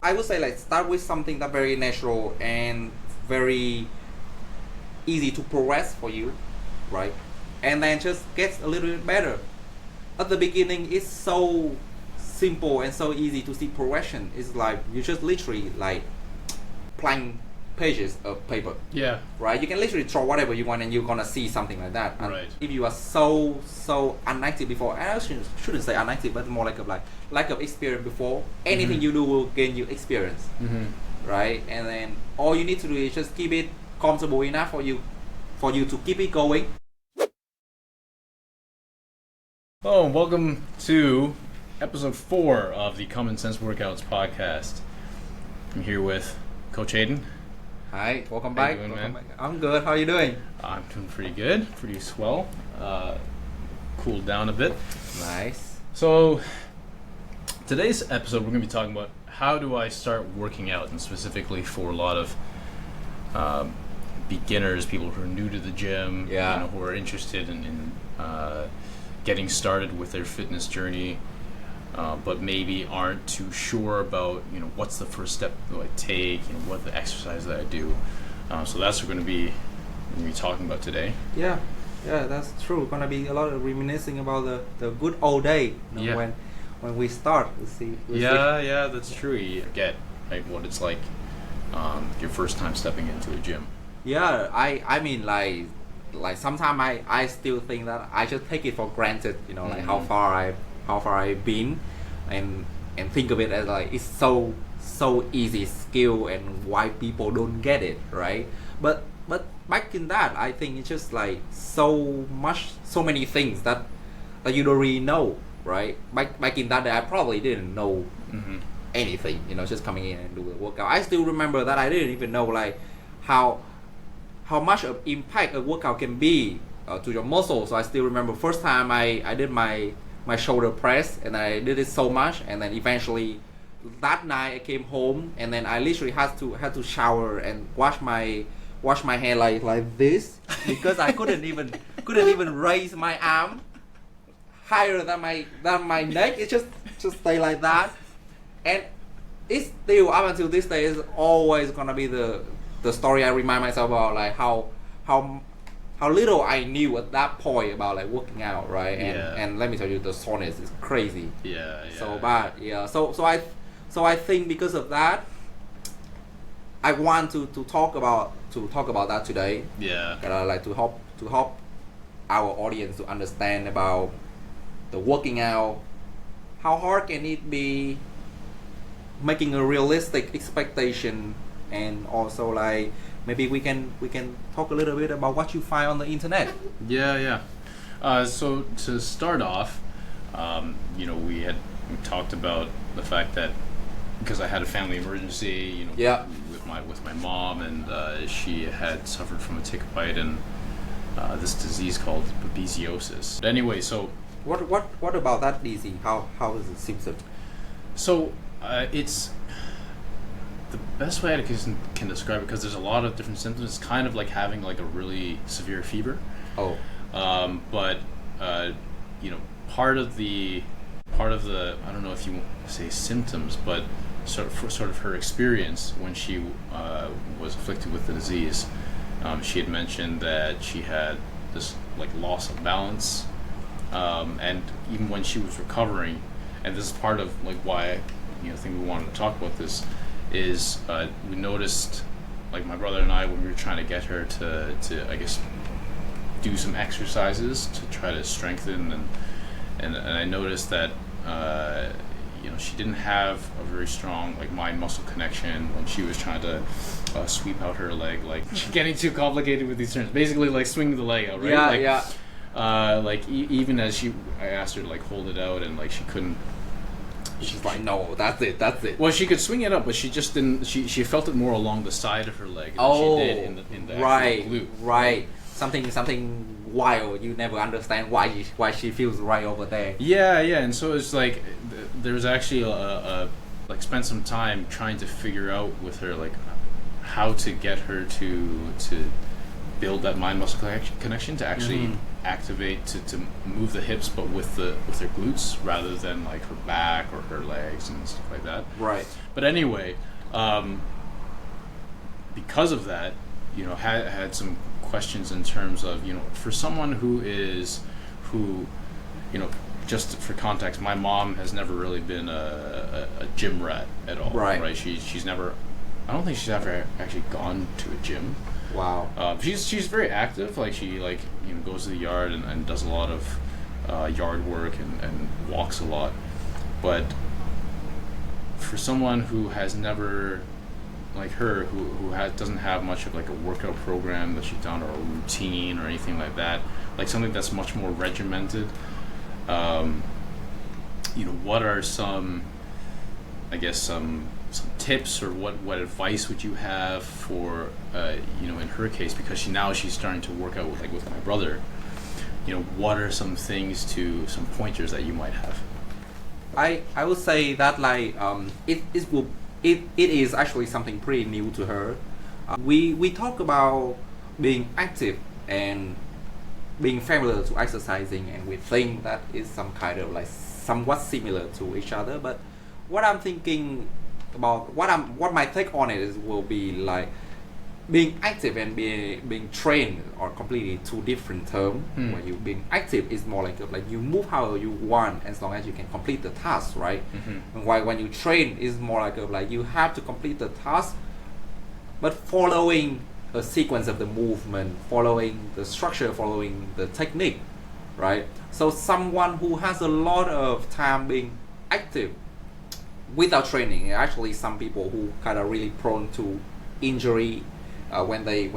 I would say like start with something that very natural and very easy to progress for you, right? And then just get a little bit better. At the beginning, it's so simple and so easy to see progression. It's like you just literally like blank pages of paper. Yeah. Right? You can literally draw whatever you want and you're gonna see something like that. And Right. if you are so unactive before, and I shouldn't say unactive, but more like lack of experience before, anything you do will gain you experience. Right? And then all you need to do is just keep it comfortable enough for you to keep it going. Hello, and welcome to episode 4 of the Common Sense Workouts podcast. I'm here with Coach Hayden. Hi, welcome How you back. doing, Welcome man? back. I'm good. How are you doing? I'm doing pretty good, pretty swell. Cooled down a bit. Nice. So, today's episode we're going to be talking about how do I start working out, and specifically for a lot of beginners, people who are new to the gym, who are interested in getting started with their fitness journey, but maybe aren't too sure about what's the first step that I take, what the exercise that I do. So that's what we're going to be talking about today. Yeah, that's true. Gonna be a lot of reminiscing about the good old day. When we start, we'll see. Yeah, that's true. You forget what it's like your first time stepping into a gym. Yeah, I mean like sometimes I still think that I just take it for granted. Like how far I've been, and think of it as like it's so easy skill and why people don't get it, right? But back in that, I think it's just like so many things that you don't really know, right? Back in that day, I probably didn't know anything, just coming in and do the workout. I still remember that I didn't even know like how much of impact a workout can be to your muscles. So I still remember first time I did my shoulder press, and I did it so much, and then eventually that night I came home, and then I literally had to shower and wash my hair like this because I couldn't even raise my arm higher than my neck. It just stay like that, and it's still up until this day is always gonna be the story I remind myself about, like how little I knew at that point about like working out, right? And let me tell you, the soreness is crazy. Yeah. So bad. Yeah. So I think because of that, I want to talk about that today. Yeah. And I like to help our audience to understand about the working out. How hard can it be? Making a realistic expectation, and also like maybe we can talk a little bit about what you find on the internet. Yeah. So to start off, we talked about the fact that because I had a family emergency, with my mom, and she had suffered from a tick bite and this disease called babesiosis. But anyway, so what about that disease? How is it symptom? So it's the best way I can describe it, because there's a lot of different symptoms. It's kind of like having like a really severe fever. Oh. But part of the I don't know if you want to say symptoms, but sort of her experience when she was afflicted with the disease. She had mentioned that she had this like loss of balance, and even when she was recovering, and this is part of like why I think we wanted to talk about this, is we noticed, like my brother and I, when we were trying to get her to I guess do some exercises to try to strengthen, and I noticed that she didn't have a very strong like mind muscle connection when she was trying to sweep out her leg. Like getting too complicated with these terms, basically like swinging the leg out, right? Even as I asked her to like hold it out, and like she couldn't. She's like, no, that's it. Well, she could swing it up, but she just didn't. She felt it more along the side of her leg than she did in the actual glute. Right. Something wild. You never understand why she feels right over there. Yeah. And so it's like there was actually like spent some time trying to figure out with her like how to get her to build that mind muscle connection to actually activate to move the hips, but with their glutes rather than like her back or her legs and stuff like that. Right. But anyway, because of that, had some questions in terms of, for someone who, just for context, my mom has never really been a gym rat at all. Right. She's never, I don't think she's ever actually gone to a gym. Wow. She's very active. Like she goes to the yard and does a lot of yard work and walks a lot. But for someone who has never, like her, who doesn't have much of like a workout program that she's done or a routine or anything like that, like something that's much more regimented, what are some tips, or what advice would you have for in her case, because she's starting to work out with my brother, what are some pointers that you might have? I would say that it is actually something pretty new to her. We talk about being active and being familiar to exercising, and we think that is some kind of somewhat similar to each other. But what I'm thinking about, what my take on it will be being active and being trained are completely two different terms. When you being active is more like you move how you want as long as you can complete the task, right? And while when you train is more like you have to complete the task, but following a sequence of the movement, following the structure, following the technique, right? So someone who has a lot of time being active without training, actually some people who kind of really prone to injury when they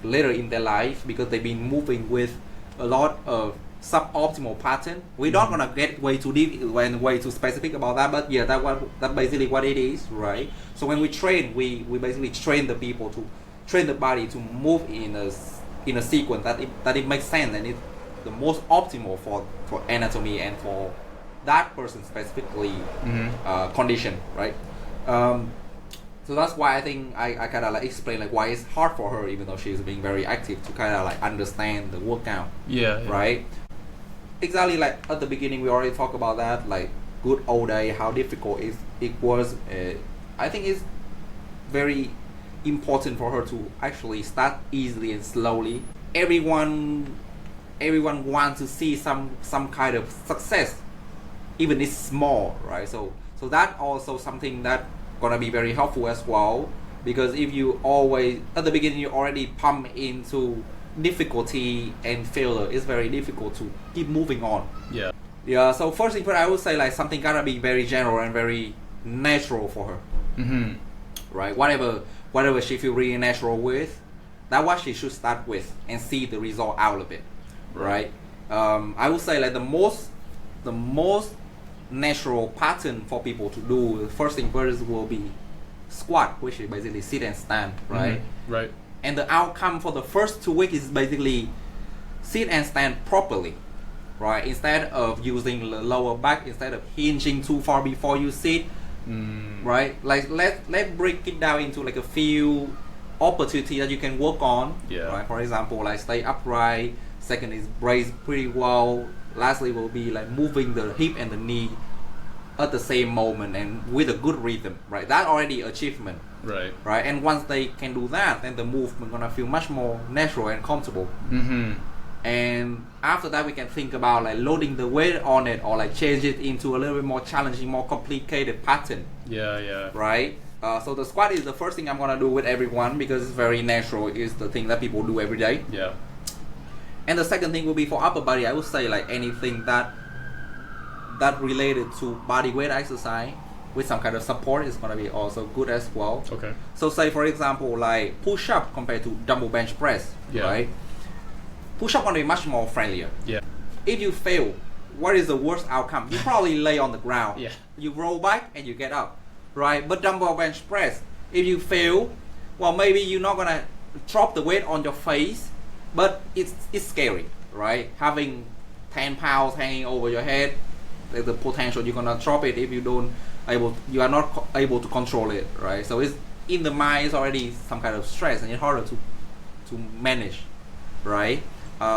later in their life, because they've been moving with a lot of suboptimal pattern. We're not gonna get way too deep and way too specific about that, but yeah, that's basically what it is, right? So when we train, we basically train the people to train the body to move in a sequence that it makes sense, and it's the most optimal for anatomy and for that person specifically condition, right? So that's why I think I kind of explain why it's hard for her, even though she's being very active, to kind of understand the workout. Yeah. Right. Exactly. At the beginning, we already talked about that. Good old day, how difficult it was. I think it's very important for her to actually start easily and slowly. Everyone wants to see some kind of success, even it's small, right? So that also something that gonna be very helpful as well, because if you always at the beginning you already pump into difficulty and failure, it's very difficult to keep moving on. Yeah. So first thing, I would say something gotta be very general and very natural for her. Right? Whatever she feel really natural with, that's what she should start with and see the result out of it. Right? I would say the most natural pattern for people to do, the first thing first will be squat, which is basically sit and stand, right? Right. And the outcome for the first 2 weeks is basically sit and stand properly, right? Instead of using the lower back, instead of hinging too far before you sit, right? Let's break it down into a few opportunities that you can work on. Right? For example, stay upright. Second is brace pretty well. Lastly will be moving the hip and the knee at the same moment and with a good rhythm, right? That already achievement, right? And once they can do that, then the movement gonna feel much more natural and comfortable. And after that, we can think about loading the weight on it, or change it into a little bit more challenging, more complicated pattern. Right. So the squat is the first thing I'm gonna do with everyone, because it's very natural. It's the thing that people do every day. And the second thing will be for upper body. I would say anything that related to body weight exercise with some kind of support is gonna be also good as well. Okay. So say for example push up compared to dumbbell bench press, right? Push up gonna be much more friendlier. If you fail, what is the worst outcome? You probably lay on the ground. You roll back and you get up, right? But dumbbell bench press, if you fail, well, maybe you're not gonna drop the weight on your face, but it's scary, right? Having 10 pounds hanging over your head, the potential you're gonna drop it if you are not able to control it, right? So it's in the mind, it's already some kind of stress, and it's harder to manage, right?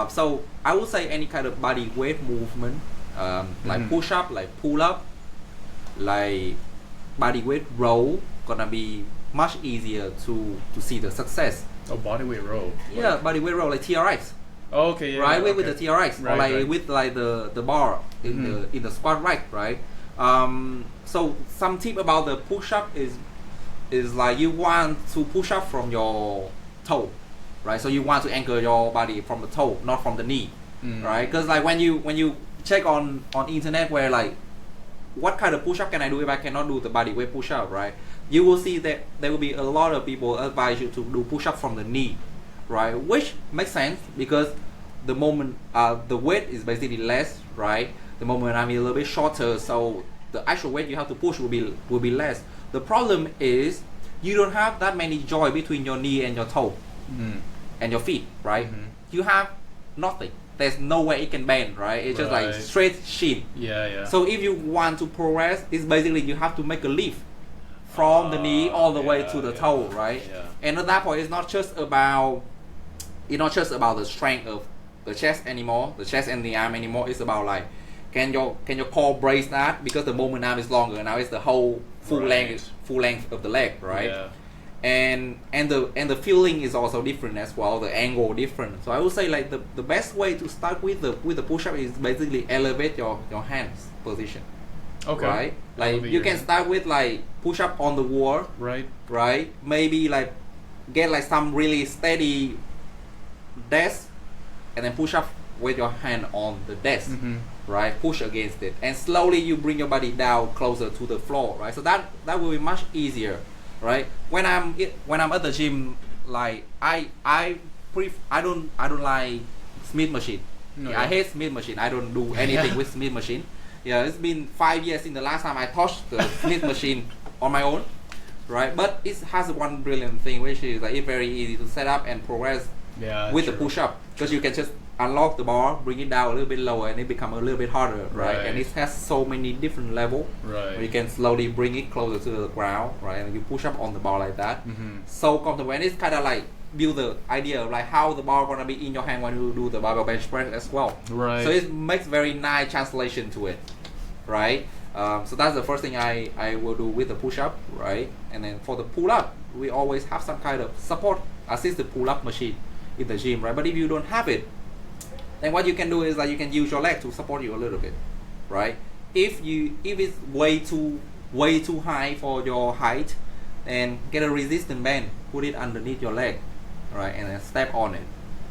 So I would say any kind of body weight movement, like push up, like pull up, like body weight row, gonna be much easier to see the success. Oh, bodyweight row. Yeah, body weight row like TRX. Oh, okay, yeah. Right, yeah, with the TRX, or like with like the bar in the squat rack, right? So some tip about the push up is like you want to push up from your toe, right? So you want to anchor your body from the toe, not from the knee, right? Because like when you check on internet where like what kind of push up can I do if I cannot do the body weight push up, right? You will see that there will be a lot of people advise you to do push up from the knee, right? Which makes sense because the moment the weight is basically less, right? The moment I'm a little bit shorter, so the actual weight you have to push will be less. The problem is you don't have that many joint between your knee and your toe and your feet, right? You have nothing. There's no way it can bend, right? It's just like straight shin. Yeah. So if you want to progress, it's basically you have to make a lift from the knee all the way to the toe, right? Yeah. And at that point, it's not just about the strength of the chest anymore, the chest and the arm anymore. It's about like can your core brace that, because the moment arm is longer, now it's the whole full length of the leg, right? Yeah. And the feeling is also different as well, the angle different. So I would say like the best way to start with the push up is basically elevate your hands position. Okay. Right? Like you can start with like push up on the wall. Right? Maybe like get like some really steady desk and then push up with your hand on the desk. Right? Push against it. And slowly you bring your body down closer to the floor, right? So that will be much easier, right? When I'm at the gym, like I don't like Smith machine. I hate Smith machine. I don't do anything with Smith machine. Yeah, it's been 5 years since the last time I touched the Smith machine on my own, right? But it has one brilliant thing, which is like it's very easy to set up and progress with the push up, because you can just unlock the bar, bring it down a little bit lower, and it become a little bit harder, right? And it has so many different levels. Right. You can slowly bring it closer to the ground, right? And you push up on the bar like that. So comfortable, and it's kind of like build the idea of like how the bar gonna be in your hand when you do the barbell bench press as well. Right. So it makes very nice translation to it, right? So that's the first thing I will do with the push up, right? And then for the pull up, we always have some kind of support assisted pull up machine in the gym, right? But if you don't have it, then what you can do is that you can use your leg to support you a little bit, right? If it's way too high for your height, then get a resistance band, put it underneath your leg, right, and then step on it,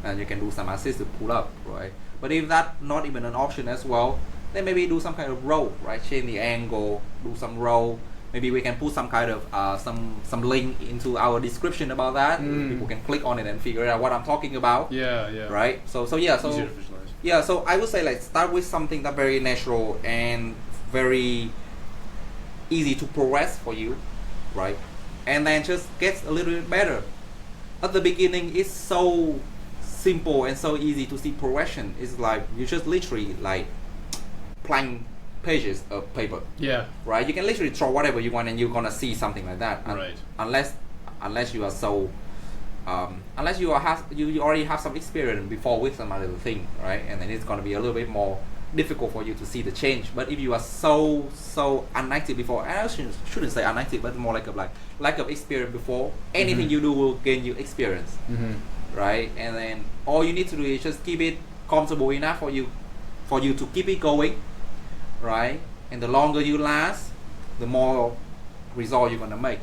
and you can do some assisted pull up, right? But if that's not even an option as well, then maybe do some kind of row, right? Change the angle, do some row. Maybe we can put some kind of some link into our description about that. People can click on it and figure out what I'm talking about. Yeah. Right. So easier to visualize. Yeah. So I would say like start with something that's very natural and very easy to progress for you, right? And then just get a little bit better. At the beginning, it's so simple and so easy to see progression. It's like you just literally like blank pages of paper. Yeah. Right. You can literally draw whatever you want, and you're gonna see something like that. Right. Unless you are so, unless you already have some experience before with some other thing, right? And then it's gonna be a little bit more difficult for you to see the change. But if you are so unactive before, and I shouldn't say unactive, but more like lack of experience before, anything you do will gain you experience, right? And then all you need to do is just keep it comfortable enough for you to keep it going, right? And the longer you last, the more result you're gonna make.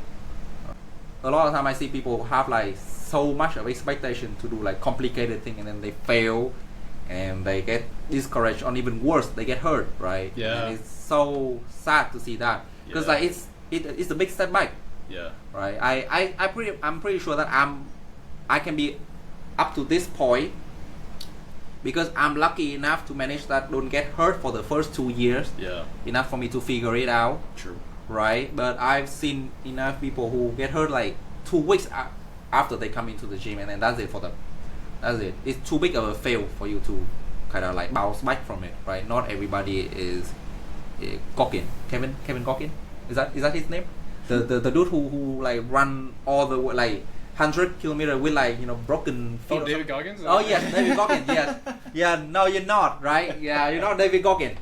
A lot of time I see people have like so much of expectation to do like complicated thing, and then they fail and they get discouraged, or even worse, they get hurt, right? Yeah. And it's so sad to see that, because like it's a big step back. Yeah. Right. I'm pretty sure that I can be up to this point because I'm lucky enough to manage that, don't get hurt for the first 2 years. Yeah. Enough for me to figure it out. True. Right. But I've seen enough people who get hurt like 2 weeks after they come into the gym, and then that's it for them. That's it. It's too big of a fail for you to kind of like bounce back from it, right? Not everybody is Gawkin. Kevin Gawkin? Is that his name? The dude who like run all the like 100 kilometers with like broken feet. Oh, David Goggins? Oh yes, David Goggins. Yes. Yeah. No, you're not, right? Yeah, you're not David Goggins.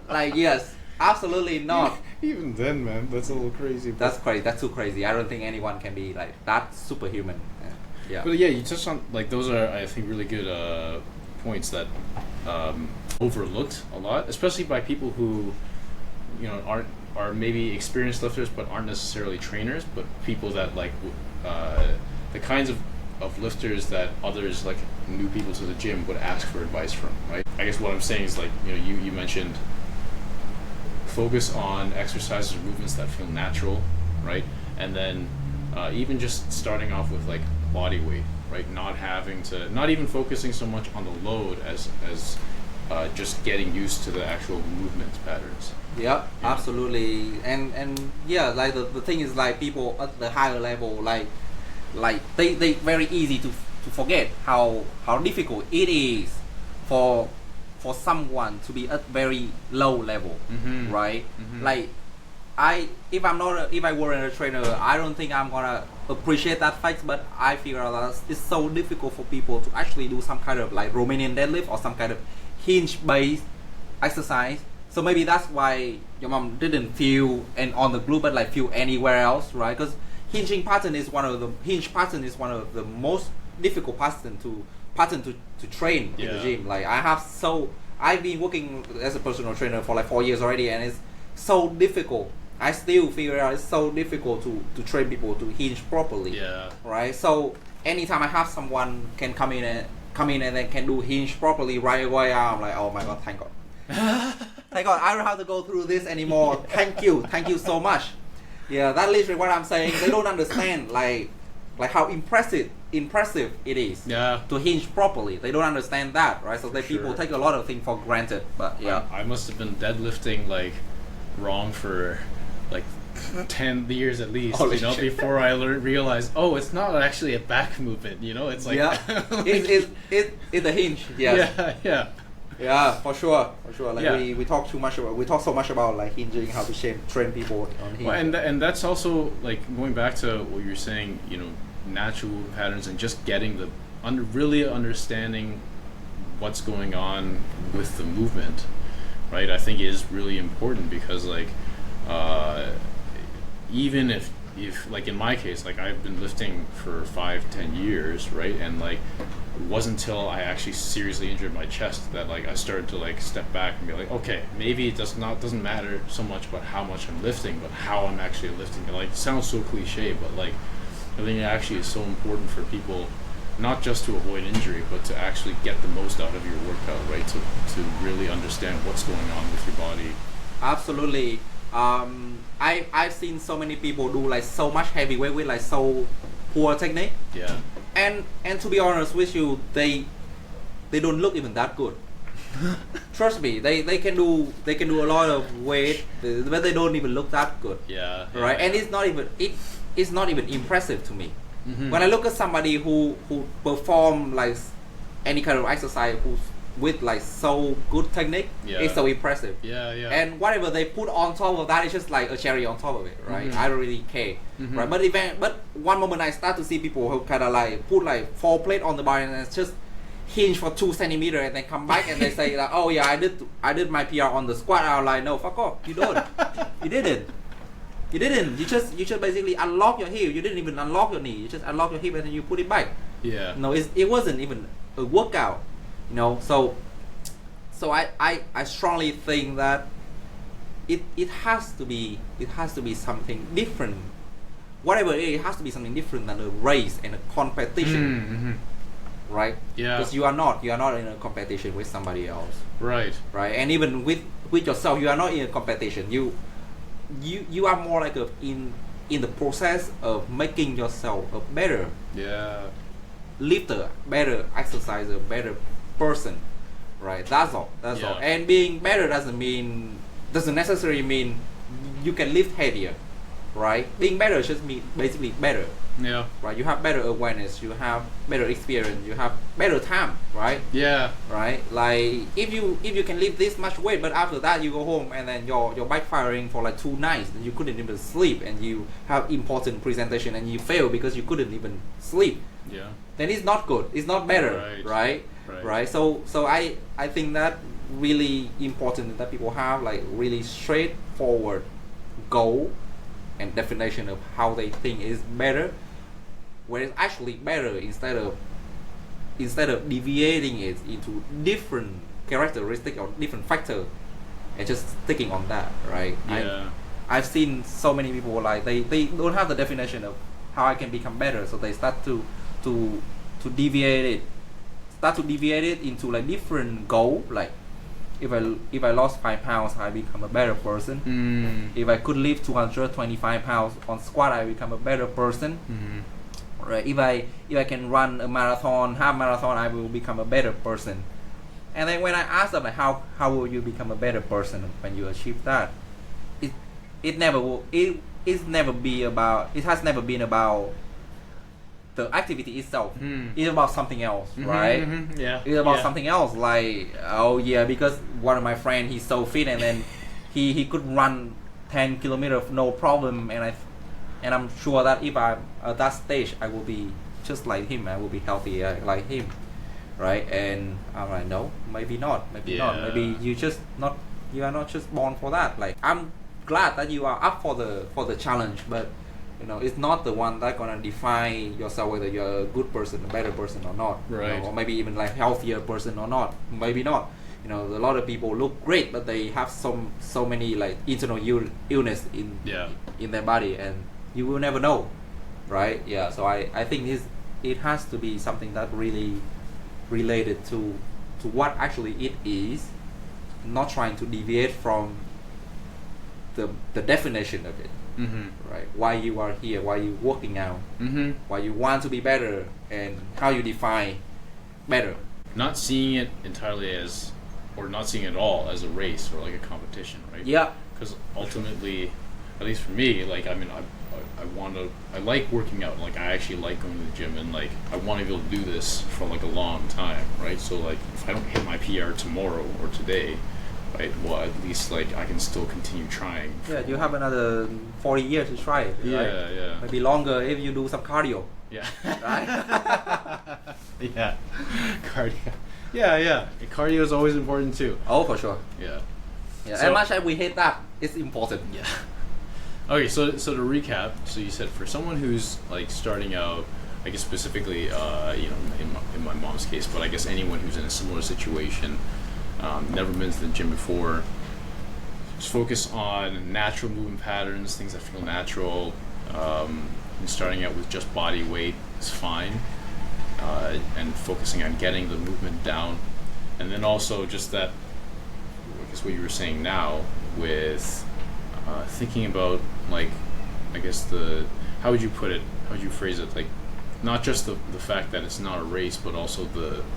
Like yes, absolutely not. Even then, man, that's a little crazy. That's crazy. That's too crazy. I don't think anyone can be like that superhuman. Yeah. But yeah, you touched on like those are I think really good points that overlooked a lot, especially by people who are maybe experienced lifters but aren't necessarily trainers, but people that like the kinds of lifters that others like new people to the gym would ask for advice from, right? I guess what I'm saying is like you mentioned focus on exercises or movements that feel natural, right? And then even just starting off with like body weight, right? Not even focusing so much on the load as just getting used to the actual movement patterns. Yeah, absolutely. And yeah, like the thing is like people at the higher level like they very easy to forget how difficult it is for someone to be at very low level, right? Like if I weren't a trainer, I don't think I'm gonna appreciate that fact, but I figure out that it's so difficult for people to actually do some kind of like Romanian deadlift or some kind of hinge based exercise. So maybe that's why your mom didn't feel and on the group but like feel anywhere else, right? Because hinge pattern is one of the most difficult pattern to train in the gym. Like I've been working as a personal trainer for like 4 years already, and it's so difficult. I still figure out it's so difficult to train people to hinge properly. Yeah. Right. So anytime I have someone can come in and then can do hinge properly right away, I'm like, oh my god, thank God. Thank God, I don't have to go through this anymore. Thank you so much. Yeah, that's literally what I'm saying. They don't understand like how impressive it is to hinge properly. They don't understand that, right? So people take a lot of things for granted. But yeah, I must have been deadlifting like wrong for like 10 years at least, before I realized, oh, it's not actually a back movement, it's like it's a hinge. Yes. Yeah, for sure. Like we talk so much about like hinging, how to train people on hinge. Well, and that's also like going back to what you're saying, natural patterns and just getting really understanding what's going on with the movement, right? I think is really important because like even if like in my case, like I've been lifting for 5-10 years, right? And like it wasn't until I actually seriously injured my chest that like I started to like step back and be like, okay, maybe it doesn't matter so much about how much I'm lifting, but how I'm actually lifting. It like sounds so cliche, but like I think it actually is so important for people not just to avoid injury, but to actually get the most out of your workout, right? To really understand what's going on with your body. Absolutely. I've seen so many people do like so much heavy weight with like so poor technique. Yeah. And to be honest with you, they don't look even that good. Trust me, they can do a lot of weight, but they don't even look that good. Yeah. Right. And it's not even impressive to me. When I look at somebody who perform like any kind of exercise who's with like so good technique, it's so impressive. Yeah. And whatever they put on top of that is just like a cherry on top of it, right? I don't really care, right? But one moment I start to see people who kind of like put like 4 plates on the bar and it's just hinge for 2 centimeters and then come back and they say like, oh yeah, I did my PR on the squat. I'm like, no, fuck off, you don't, you didn't. You just basically unlock your hip. You didn't even unlock your knee. You just unlock your hip and then you put it back. Yeah. No, it wasn't even a workout. So I strongly think that it has to be something different. Whatever it is, it has to be something different than a race and a competition. Right? Yeah. Because you are not in a competition with somebody else. Right. Right. And even with yourself, you are not in a competition. You are more like in the process of making yourself a better lifter, better exerciser, better person, right? That's all. And being better doesn't necessarily mean you can lift heavier, right? Being better just means basically better, Yeah. right? You have better awareness, you have better experience, you have better time, right? Yeah. Right? Like if you can lift this much weight, but after that you go home and then you're backfiring for like 2 nights, and you couldn't even sleep, and you have important presentation and you fail because you couldn't even sleep. Yeah. Then it's not good. It's not better, right? So I think that really important that people have like really straightforward goal and definition of how they think is better, where it's actually better instead of deviating it into different characteristic or different factor and just sticking on that, right? Yeah. I've seen so many people like they don't have the definition of how I can become better, so they start to deviate it into like different goal. Like if I lost 5 pounds, I become a better person. If I could lift 225 pounds on squat, I become a better person. Right? If I can run a marathon, half marathon, I will become a better person. And then when I ask them like how will you become a better person when you achieve that, it has never been about the activity itself. It's about something else, right? Yeah. It's about something else. Like, oh yeah, because one of my friend, he's so fit, and then he could run 10 kilometers no problem, and I'm sure that if I'm at that stage, I will be just like him. I will be healthy like him, right? And I'm like, no, maybe not. Maybe you are not just born for that. Like, I'm glad that you are up for the challenge, but you know, it's not the one that's gonna define yourself whether you're a good person, a better person or not. Right. You know, or maybe even like healthier person or not. Maybe not. You know, a lot of people look great, but they have so many like internal illness in their body, and you will never know, right? Yeah. So I think it has to be something that really related to what actually it is, not trying to deviate from the definition of it. Right? Why you are here, why you working out, why you want to be better, and how you define better. Not seeing it entirely as, or not seeing it at all as a race or like a competition, right? Yeah. Because ultimately, at least for me, like I like working out. Like I actually like going to the gym, and like I want to be able to do this for like a long time, right? So like if I don't hit my PR tomorrow or today, right, well at least like I can still continue trying. Yeah, you have another 40 years to try it. Yeah, right? yeah. Maybe longer if you do some cardio. Yeah. Right? Yeah. Cardio. Yeah. Cardio is always important too. Oh, for sure. Yeah. Yeah. So, as much as we hate that, it's important. Yeah. Okay, so to recap, so you said for someone who's like starting out, I guess specifically, in my mom's case, but I guess anyone who's in a similar situation, never been to the gym before, just focus on natural movement patterns, things that feel natural, and starting out with just body weight is fine, and focusing on getting the movement down, and then also just that, I guess what you were saying now with thinking about like, I guess how would you put it? How would you phrase it? Like, not just the fact that it's not a race, but also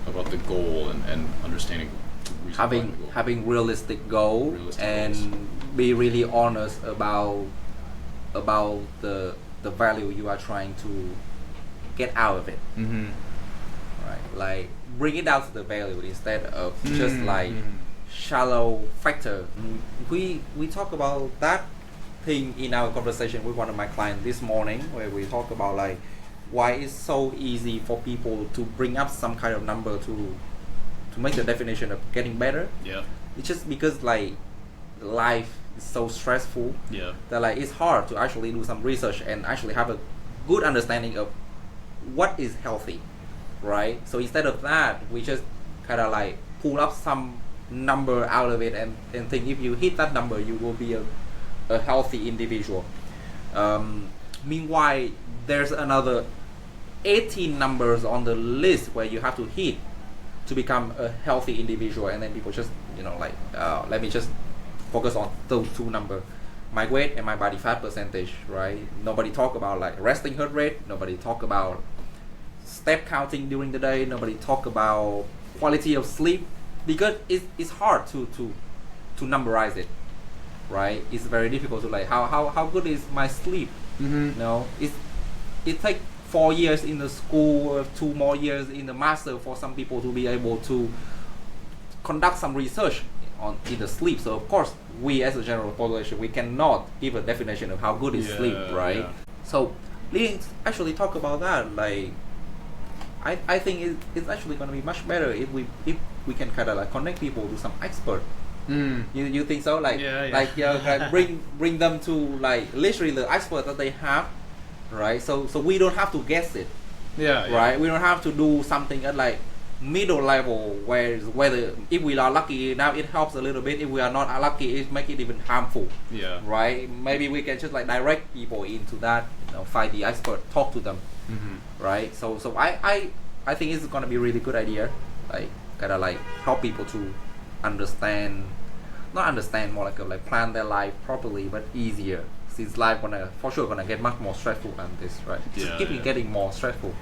about the goal and understanding the reason behind the goal. Having realistic goal and goals. be really honest about the value you are trying to get out of it. Right, like bring it down to the value instead of just like shallow factor. We talk about that thing in our conversation with one of my clients this morning, where we talk about like why it's so easy for people to bring up some kind of number to make the definition of getting better. Yeah. It's just because like life is so stressful. Yeah. That like it's hard to actually do some research and actually have a good understanding of what is healthy, right? So instead of that, we just kind of like pull up some number out of it and think if you hit that number, you will be a healthy individual. Meanwhile, there's another 18 numbers on the list where you have to hit to become a healthy individual, and then people just let me just focus on those two numbers, my weight and my body fat percentage, right? Nobody talk about like resting heart rate, nobody talk about step counting during the day, nobody talk about quality of sleep, because it's hard to numberize it, right? It's very difficult to like how good is my sleep. It takes 4 years in the school or 2 more years in the master for some people to be able to conduct some research on in the sleep. So of course we as a general population, we cannot give a definition of how good is sleep, right? So let's actually talk about that. Like I think it's actually going to be much better if we can kind of like connect people to some expert. You think so? Like like bring them to like literally the expert that they have, right? So we don't have to guess it. Right. We don't have to do something at like middle level whether if we are lucky now it helps a little bit. If we are not lucky, it make it even harmful. Right. Maybe we can just like direct people into that. Find the expert, talk to them. Right. So I think it's gonna be a really good idea. Like kind of like help people to not understand more like plan their life properly, but easier. Since life for sure gonna get much more stressful than this, right? Getting more stressful.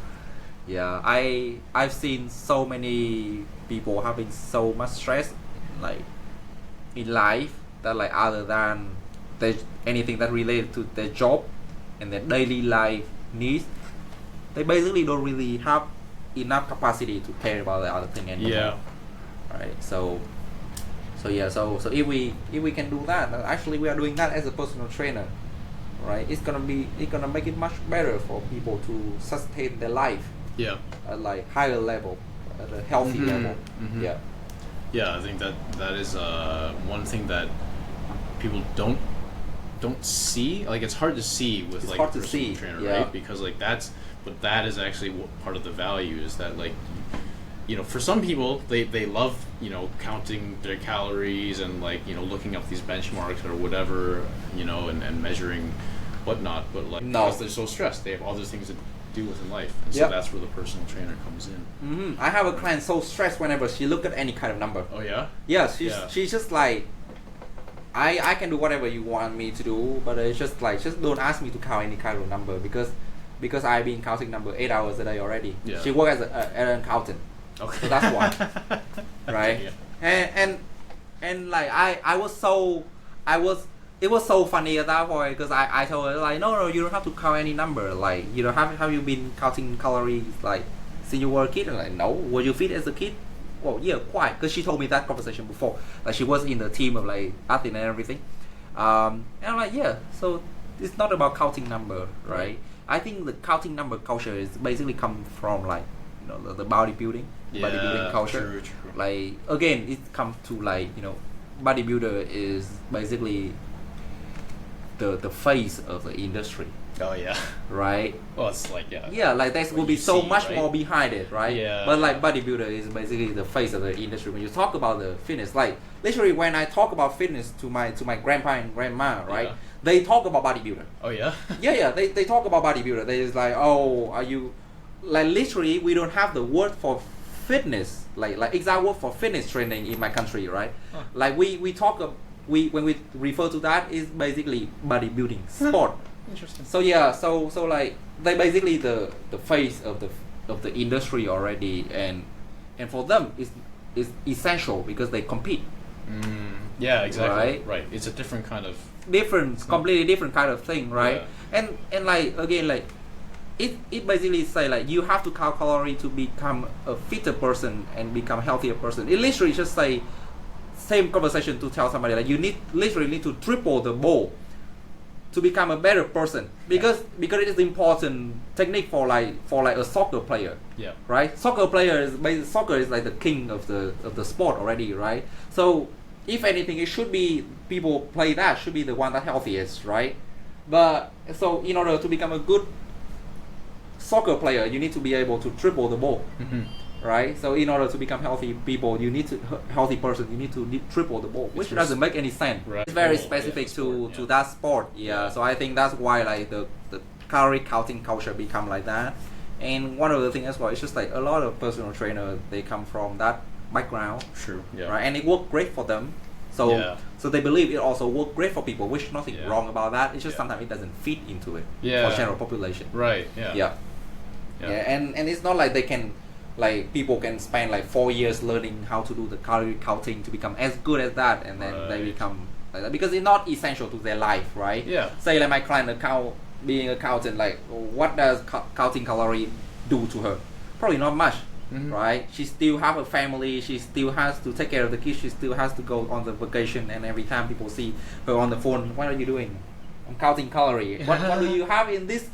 I've seen so many people having so much stress like in life that like other than anything that related to their job and their daily life needs, they basically don't really have enough capacity to care about the other thing anymore. Right. So if we can do that, actually we are doing that as a personal trainer, right? It's gonna make it much better for people to sustain their life at like higher level, at a healthy level. I think that is one thing that people don't see. Like it's hard to see with like a personal trainer, right? Because like that is actually part of the value is that like, for some people they love counting their calories and like looking up these benchmarks or whatever and measuring whatnot, but like because they're so stressed, they have other things to do within life, and so that's where the personal trainer comes in. I have a client so stressed whenever she look at any kind of number. She's just like, I can do whatever you want me to do, but it's just don't ask me to count any kind of number because I've been counting number 8 hours a day already. She works as an accountant. Okay. So that's why. Right? And like it was so funny at that point because I told her like no you don't have to count any number, like have you been counting calories like since you were a kid? And like no. Were you fit as a kid? Well yeah, quite, because she told me that conversation before, like she was in the team of like athlete and everything, and I'm like so it's not about counting number, right? I think the counting number culture is basically come from like the bodybuilding culture. True. Like again, it comes to like bodybuilder is basically the face of the industry. Right. Well, it's like like there will be so much right? more behind it, right? But like bodybuilder is basically the face of the industry. When you talk about the fitness, like literally when I talk about fitness to my grandpa and grandma, right? They talk about bodybuilder. They talk about bodybuilder. They is like, oh, are you like literally we don't have the word for fitness, like exact word for fitness training in my country, right? Like we talk when we refer to that is basically bodybuilding sport. Interesting. So like they basically the face of the industry already, and for them is essential because they compete. Exactly. Right. It's a different kind of completely different kind of thing, right? And like again like it basically say like you have to count calorie to become a fitter person and become a healthier person. It literally just say same conversation to tell somebody like you literally need to triple the bowl to become a better person, because it is important technique for like a soccer player. Right. Soccer is like the king of the sport already, right? So if anything, it should be people play that should be the one that healthiest, right? But so in order to become a good soccer player, you need to be able to triple the ball. Right. So in order to become healthy person, you need to triple the ball, which doesn't make any sense. Right. It's very specific to that sport. So I think that's why like the calorie counting culture become like that. And one other thing as well, it's just like a lot of personal trainers, they come from that background. True. Right. And it worked great for them. So they believe it also worked great for people, which nothing wrong about that. It's just sometimes it doesn't fit into it for general population. Right. And it's not like they can. Like people can spend like 4 years learning how to do the calorie counting to become as good as that, and then they become like that, because it's not essential to their life, right? Yeah. Say like my client being accountant, like what does counting calorie do to her? Probably not much, right? She still have a family, she still has to take care of the kids, she still has to go on the vacation, and every time people see her on the phone, what are you doing? I'm counting calorie. What do you have in this?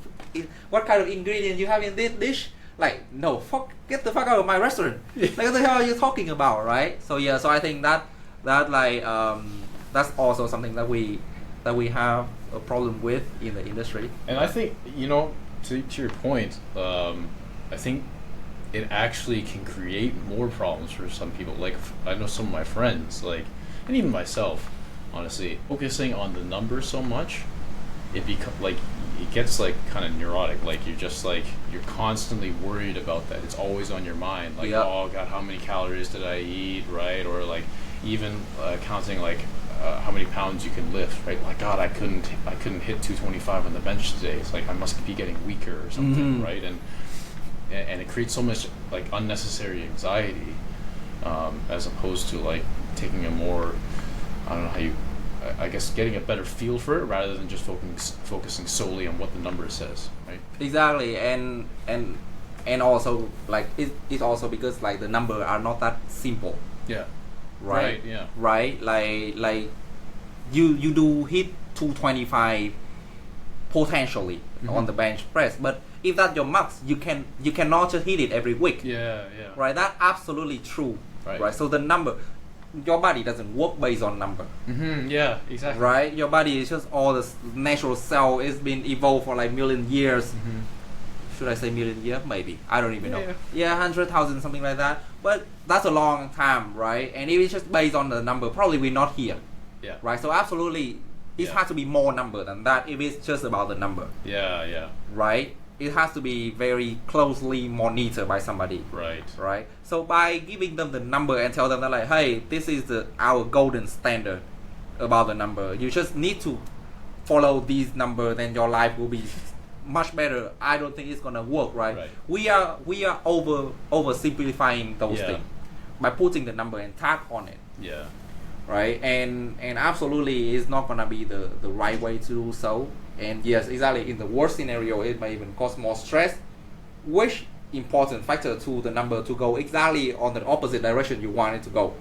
What kind of ingredient you have in this dish? Like, no, get the fuck out of my restaurant. Like, what the hell are you talking about, right? So yeah, so I think that like that's also something that we have a problem with in the industry. And I think, to your point, I think it actually can create more problems for some people. Like, I know some of my friends, like, and even myself, honestly, focusing on the numbers so much, it gets like kind of neurotic. Like, you're constantly worried about that. It's always on your mind. Like, oh God, how many calories did I eat, right? Or like even counting like how many pounds you can lift, right? Like, God, I couldn't hit 225 on the bench today. It's like I must be getting weaker or something, right? And it creates so much like unnecessary anxiety, as opposed to like taking a more, I don't know how you, I guess getting a better feel for it rather than just focusing solely on what the number says, right? Exactly, and also like it's also because like the number are not that simple. Yeah. Right. Yeah. Right. Like you do hit 225 potentially on the bench press, but if that's your max, you cannot just hit it every week. Yeah. Right. That's absolutely true. Right. So the number, your body doesn't work based on number. Yeah. Exactly. Right. Your body is just all the natural cell. It's been evolved for like million years. Should I say million years? Maybe. I don't even know. Yeah, 100,000, something like that. But that's a long time, right? And if it's just based on the number, probably we're not here. Yeah. Right? So absolutely, it has to be more number than that if it's just about the number. Yeah. Right? It has to be very closely monitored by somebody. Right? So by giving them the number and tell them that like, hey, this is our golden standard about the number. You just need to follow these numbers, then your life will be much better. I don't think it's gonna work, right? We are oversimplifying those things by putting the number and tag on it. Yeah. Right? And absolutely it's not gonna be the right way to do so. And yes, exactly, in the worst scenario it may even cause more stress, which important factor to the number to go exactly on the opposite direction you want it to go.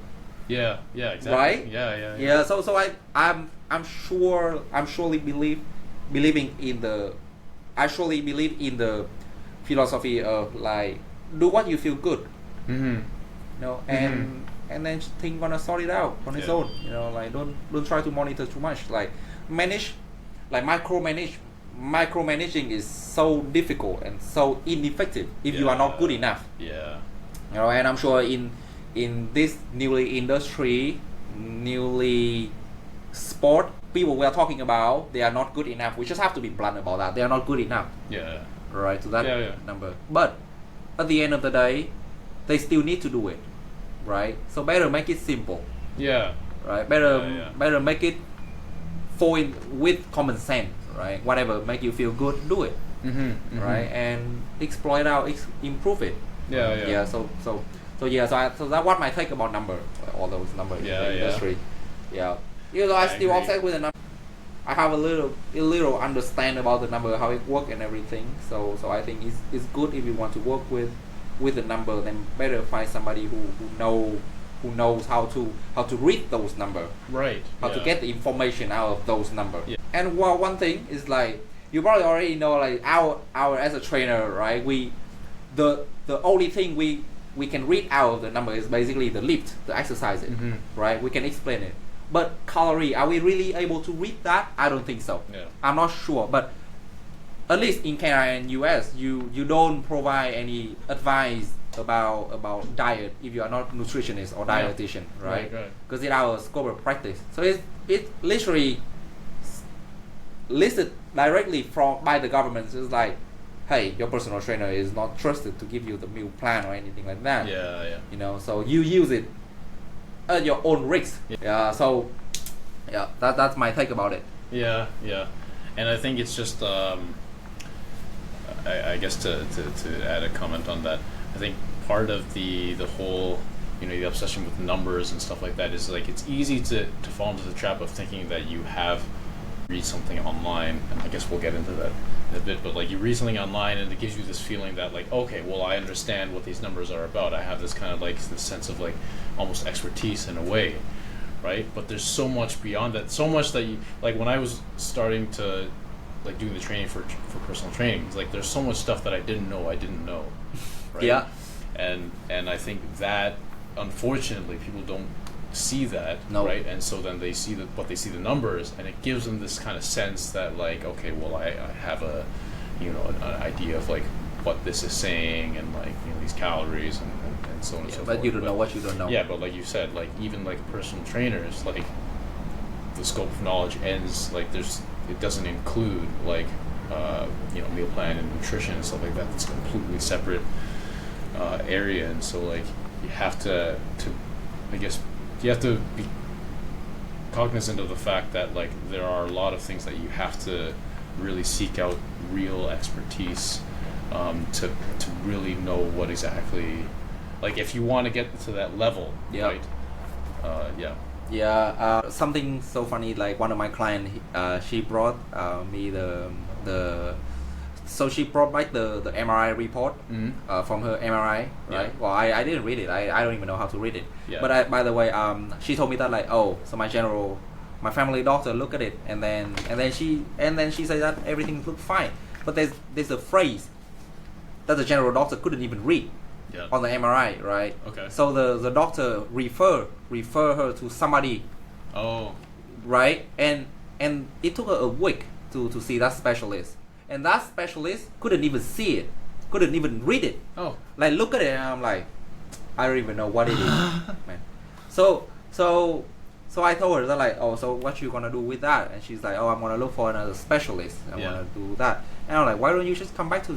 Yeah, exactly. Right? Yeah. So I'm surely believing in the I surely believe in the philosophy of like do what you feel good, and then things gonna sort it out on its own. Like don't try to monitor too much. Like micromanaging is so difficult and so ineffective if you are not good enough. Yeah. And I'm sure in this newly sport, people we are talking about, they are not good enough. We just have to be blunt about that. They are not good enough. Yeah. Right, to that number. But at the end of the day, they still need to do it. Right? So better make it simple. Yeah. Right? Better make it fall in with common sense. Right? Whatever make you feel good, do it. Right? And exploit out, improve it. Yeah. So that's what my take about number, all those numbers in the industry. Yeah. I still obsessed with the number. I have a little understand about the number, how it works and everything. So I think it's good if you want to work with the number, then better find somebody who knows how to read those numbers. Right. How to get the information out of those numbers. Yeah. And one thing is like you probably already know, like our as a trainer, right? The only thing we can read out of the number is basically the lift, the exercise, right? We can explain it. But calorie, are we really able to read that? I don't think so. Yeah. I'm not sure. But at least in Canada and US, you don't provide any advice about diet if you are not nutritionist or dietitian, right? Because it's our scope of practice. So it's literally listed directly by the government. It's like, hey, your personal trainer is not trusted to give you the meal plan or anything like that. Yeah. So you use it at your own risk. So that's my take about it. Yeah. And I think it's just I guess to add a comment on that, I think part of the whole the obsession with numbers and stuff like that is like it's easy to fall into the trap of thinking that you have read something online, and I guess we'll get into that in a bit, but like you read something online and it gives you this feeling that like, okay, well, I understand what these numbers are about. I have this kind of like this sense of like almost expertise in a way, right? But there's so much beyond that, so much that you like when I was starting to like doing the training for personal training, it's like there's so much stuff that I didn't know, right? Yeah. And I think that unfortunately people don't see that, no. Right? And so then they see the numbers, and it gives them this kind of sense that like, okay, well, I have a an idea of like what this is saying, and like these calories and so on and so forth. But you don't know what you don't know. Yeah, but like you said, like even like personal trainers, like the scope of knowledge ends like it doesn't include like meal plan and nutrition and stuff like that. It's a completely separate area, and so like you have to I guess you have to be cognizant of the fact that like there are a lot of things that you have to really seek out real expertise to really know what exactly, like if you want to get to that level, right? Something so funny, like one of my clients, she brought me the so she brought back the MRI report from her MRI, right? Well, I didn't read it. I don't even know how to read it. But by the way, she told me that like, oh, so my family doctor looked at it, and then she said that everything looked fine. But there's a phrase that the general doctor couldn't even read on the MRI, right? Okay. So the doctor refer her to somebody. Oh. Right, and it took her a week to see that specialist. And that specialist couldn't even see it, couldn't even read it. Oh. Like look at it, and I'm like, I don't even know what it is, man. So I told her that like, oh, so what you gonna do with that? And she's like, oh, I'm gonna look for another specialist. I'm gonna do that. And I'm like, why don't you just come back to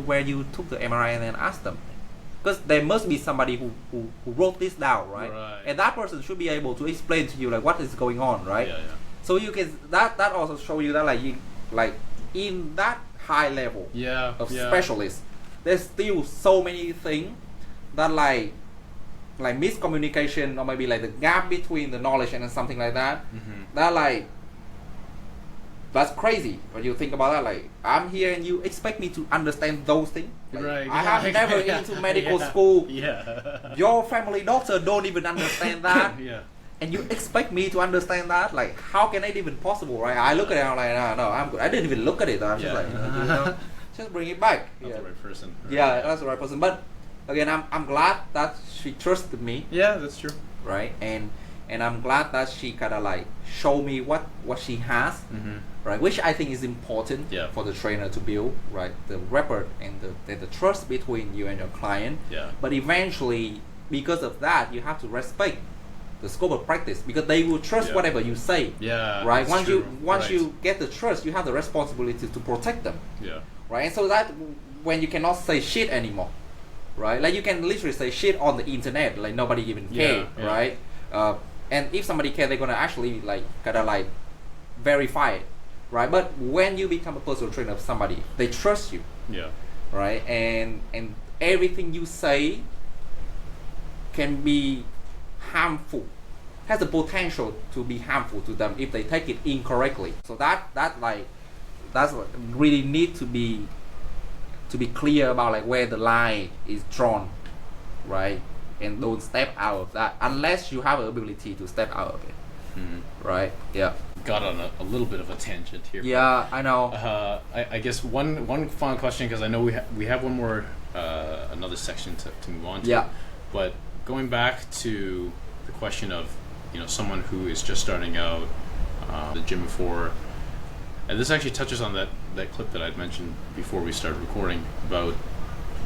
where you took the MRI and then ask them? Because there must be somebody who wrote this down, right? And that person should be able to explain to you like what is going on, right? So you can that also show you that like in that high level of specialists, there's still so many things that like miscommunication, or maybe like the gap between the knowledge and something like that. That like that's crazy when you think about that. Like I'm here and you expect me to understand those things. Like, right. I have never into medical school. Your family doctor don't even understand that. And you expect me to understand that? Like, how can it even possible, right? I look at it, I'm like, no, I'm good. I didn't even look at it. I'm just like, just bring it back. Not the right person. Right? Yeah, that's the right person. But again, I'm glad that she trusted me. Yeah, that's true. Right, and I'm glad that she kind of like show me what she has, right? Which I think is important for the trainer to build, right? The rapport and the trust between you and your client. But eventually, because of that, you have to respect the scope of practice, because they will trust whatever you say. Right. Once you get the trust, you have the responsibility to protect them. Right. And so that when you cannot say shit anymore, right? Like you can literally say shit on the internet, like nobody even care, right? And if somebody care, they're gonna actually like kind of like verify it, right? But when you become a personal trainer of somebody, they trust you. Right. And everything you say can be harmful, has the potential to be harmful to them if they take it incorrectly. So that's what really need to be clear about, like where the line is drawn, right? And don't step out of that unless you have the ability to step out of it. Right? Yeah. Got on a little bit of a tangent here. Yeah, I know. I guess one final question, because I know we have one more another section to move on to. Yeah. But going back to the question of someone who is just starting out the gym before, and this actually touches on that clip that I'd mentioned before we started recording about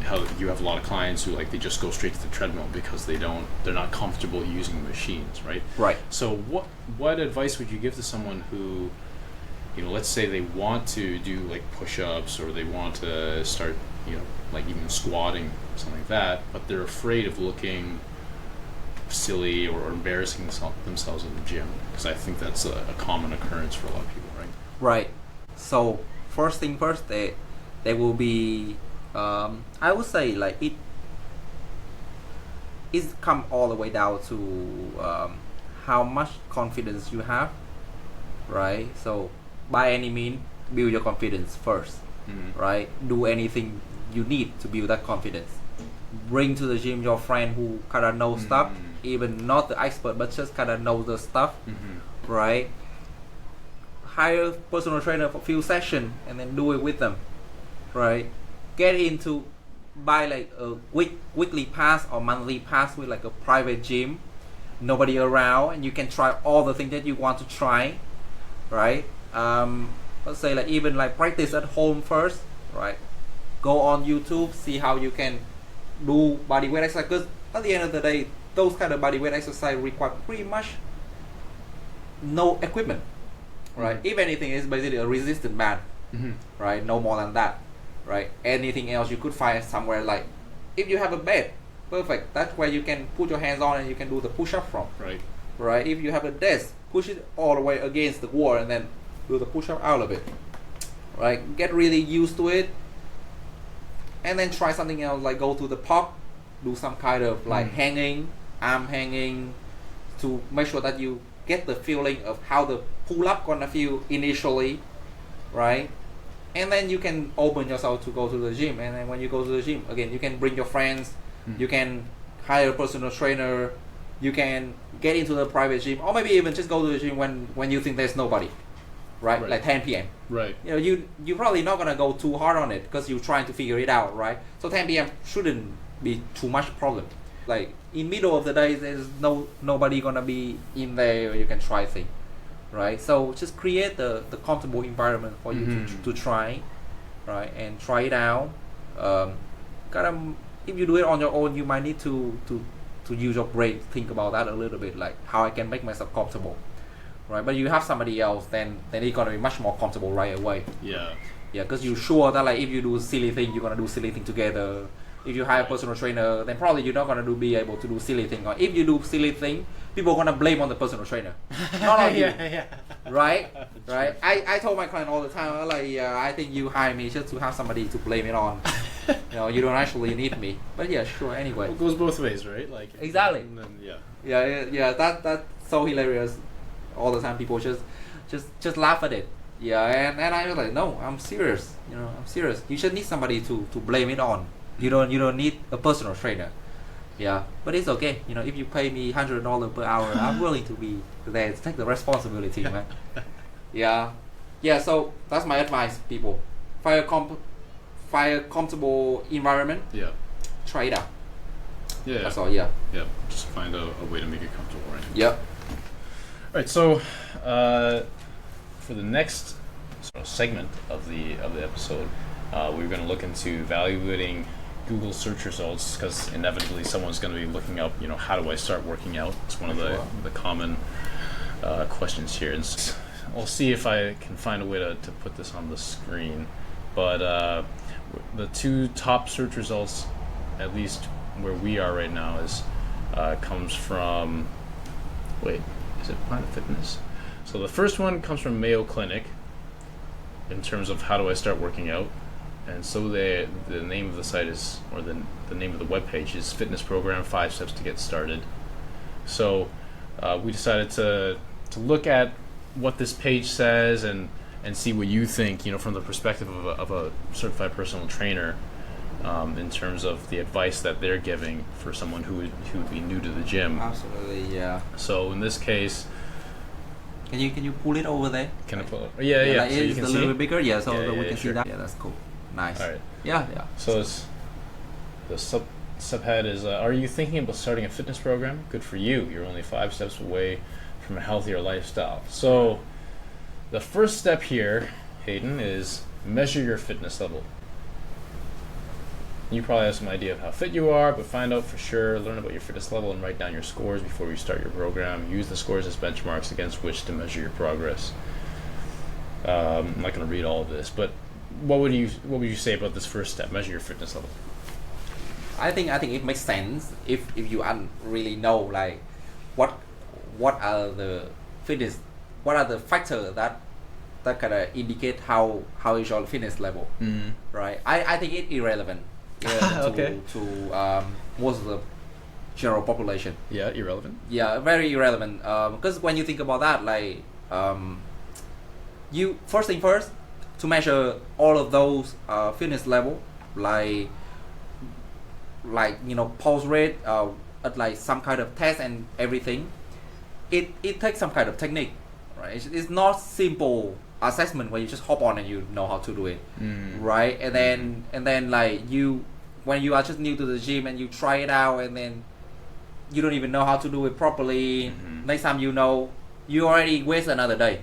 how you have a lot of clients who like they just go straight to the treadmill because they're not comfortable using machines, right? So what advice would you give to someone who, let's say they want to do like push-ups, or they want to start like even squatting, something like that, but they're afraid of looking silly or embarrassing themselves in the gym? Because I think that's a common occurrence for a lot of people, right? Right. So first thing first, there will be I would say like it it's come all the way down to how much confidence you have, right? So by any means, build your confidence first, right? Do anything you need to build that confidence. Bring to the gym your friend who kind of knows stuff, even not the expert, but just kind of knows the stuff, right? Hire personal trainer for a few sessions and then do it with them, right? Get into buy like a weekly pass or monthly pass with like a private gym, nobody around, and you can try all the things that you want to try, right? Let's say like even like practice at home first, right? Go on YouTube, see how you can do body weight exercise, because at the end of the day, those kind of body weight exercise require pretty much no equipment, right? If anything, it's basically a resistant band, right? No more than that, right? Anything else you could find somewhere, like if you have a bed, perfect. That's where you can put your hands on and you can do the push-up from, right? If you have a desk, push it all the way against the wall and then do the push-up out of it, right? Get really used to it, and then try something else, like go to the park, do some kind of like hanging, arm hanging, to make sure that you get the feeling of how the pull-up gonna feel initially, right? And then you can open yourself to go to the gym, and then when you go to the gym, again, you can bring your friends, you can hire a personal trainer, you can get into the private gym, or maybe even just go to the gym when you think there's nobody, right? Like 10 p.m. Right. You know, you're probably not gonna go too hard on it because you're trying to figure it out, right? So 10 p.m. shouldn't be too much problem. Like in middle of the day, there's nobody gonna be in there where you can try things, right? So just create the comfortable environment for you to try, right? And try it out. If you do it on your own, you might need to use your brain, think about that a little bit, like how I can make myself comfortable, right? But you have somebody else, then it's gonna be much more comfortable right away. Yeah, because you're sure that like if you do silly thing, you're gonna do silly thing together. If you hire a personal trainer, then probably you're not gonna be able to do silly thing. Or if you do silly thing, people are gonna blame on the personal trainer, not on you. Right? I told my client all the time, I'm like, yeah, I think you hire me just to have somebody to blame it on. You know, you don't actually need me. But yeah, sure. Anyway, it goes both ways, right? Like exactly. And then, yeah. That's so hilarious. All the time, people just laugh at it. Yeah, and I was like, no, I'm serious. You know, I'm serious. You should need somebody to blame it on. You don't need a personal trainer. Yeah, but it's okay. You know, if you pay me $100 per hour, I'm willing to be there to take the responsibility, man. Yeah. So that's my advice, people. Find a comfortable environment. Yeah. Try it out. Yeah. That's all. Yeah. Yeah. Just find a way to make it comfortable, right? Yep. All right. So, for the next sort of segment of the episode, we're going to look into evaluating Google search results, because inevitably someone's going to be looking up, you know, how do I start working out? It's one of the common questions here. And so I'll see if I can find a way to put this on the screen. But the two top search results, at least where we are right now, is comes from, is it Planet Fitness? So the first one comes from Mayo Clinic in terms of how do I start working out. And so the name of the site is, or the name of the webpage is Fitness Program 5 Steps to Get Started. So we decided to look at what this page says and see what you think, you know, from the perspective of a certified personal trainer, in terms of the advice that they're giving for someone who would be new to the gym. Absolutely, yeah. So in this case, can you pull it over there? Can I pull it? Yeah. Like so you it's can a see little bit bigger, yeah. So Yeah, that we yeah, can sure. see that. Yeah, that's cool. Nice. All right. Yeah. So it's the subhead is, are you thinking about starting a fitness program? Good for you. You're only 5 steps away from a healthier lifestyle. So the first step here, Hayden, is measure your fitness level. You probably have some idea of how fit you are, but find out for sure, learn about your fitness level, and write down your scores before you start your program. Use the scores as benchmarks against which to measure your progress. I'm not going to read all of this, but what would you say about this first step? Measure your fitness level. I think it makes sense if you really know like what are the factors that kind of indicate how is your fitness level, right? I think it's irrelevant to most of the general population. Yeah, irrelevant. Yeah, very irrelevant. Because when you think about that, like you first thing first to measure all of those fitness level, like pulse rate, at like some kind of test and everything. It takes some kind of technique, right? It's not simple assessment where you just hop on and you know how to do it, right? And then like when you are just new to the gym and you try it out and then you don't even know how to do it properly. Next time you already waste another day,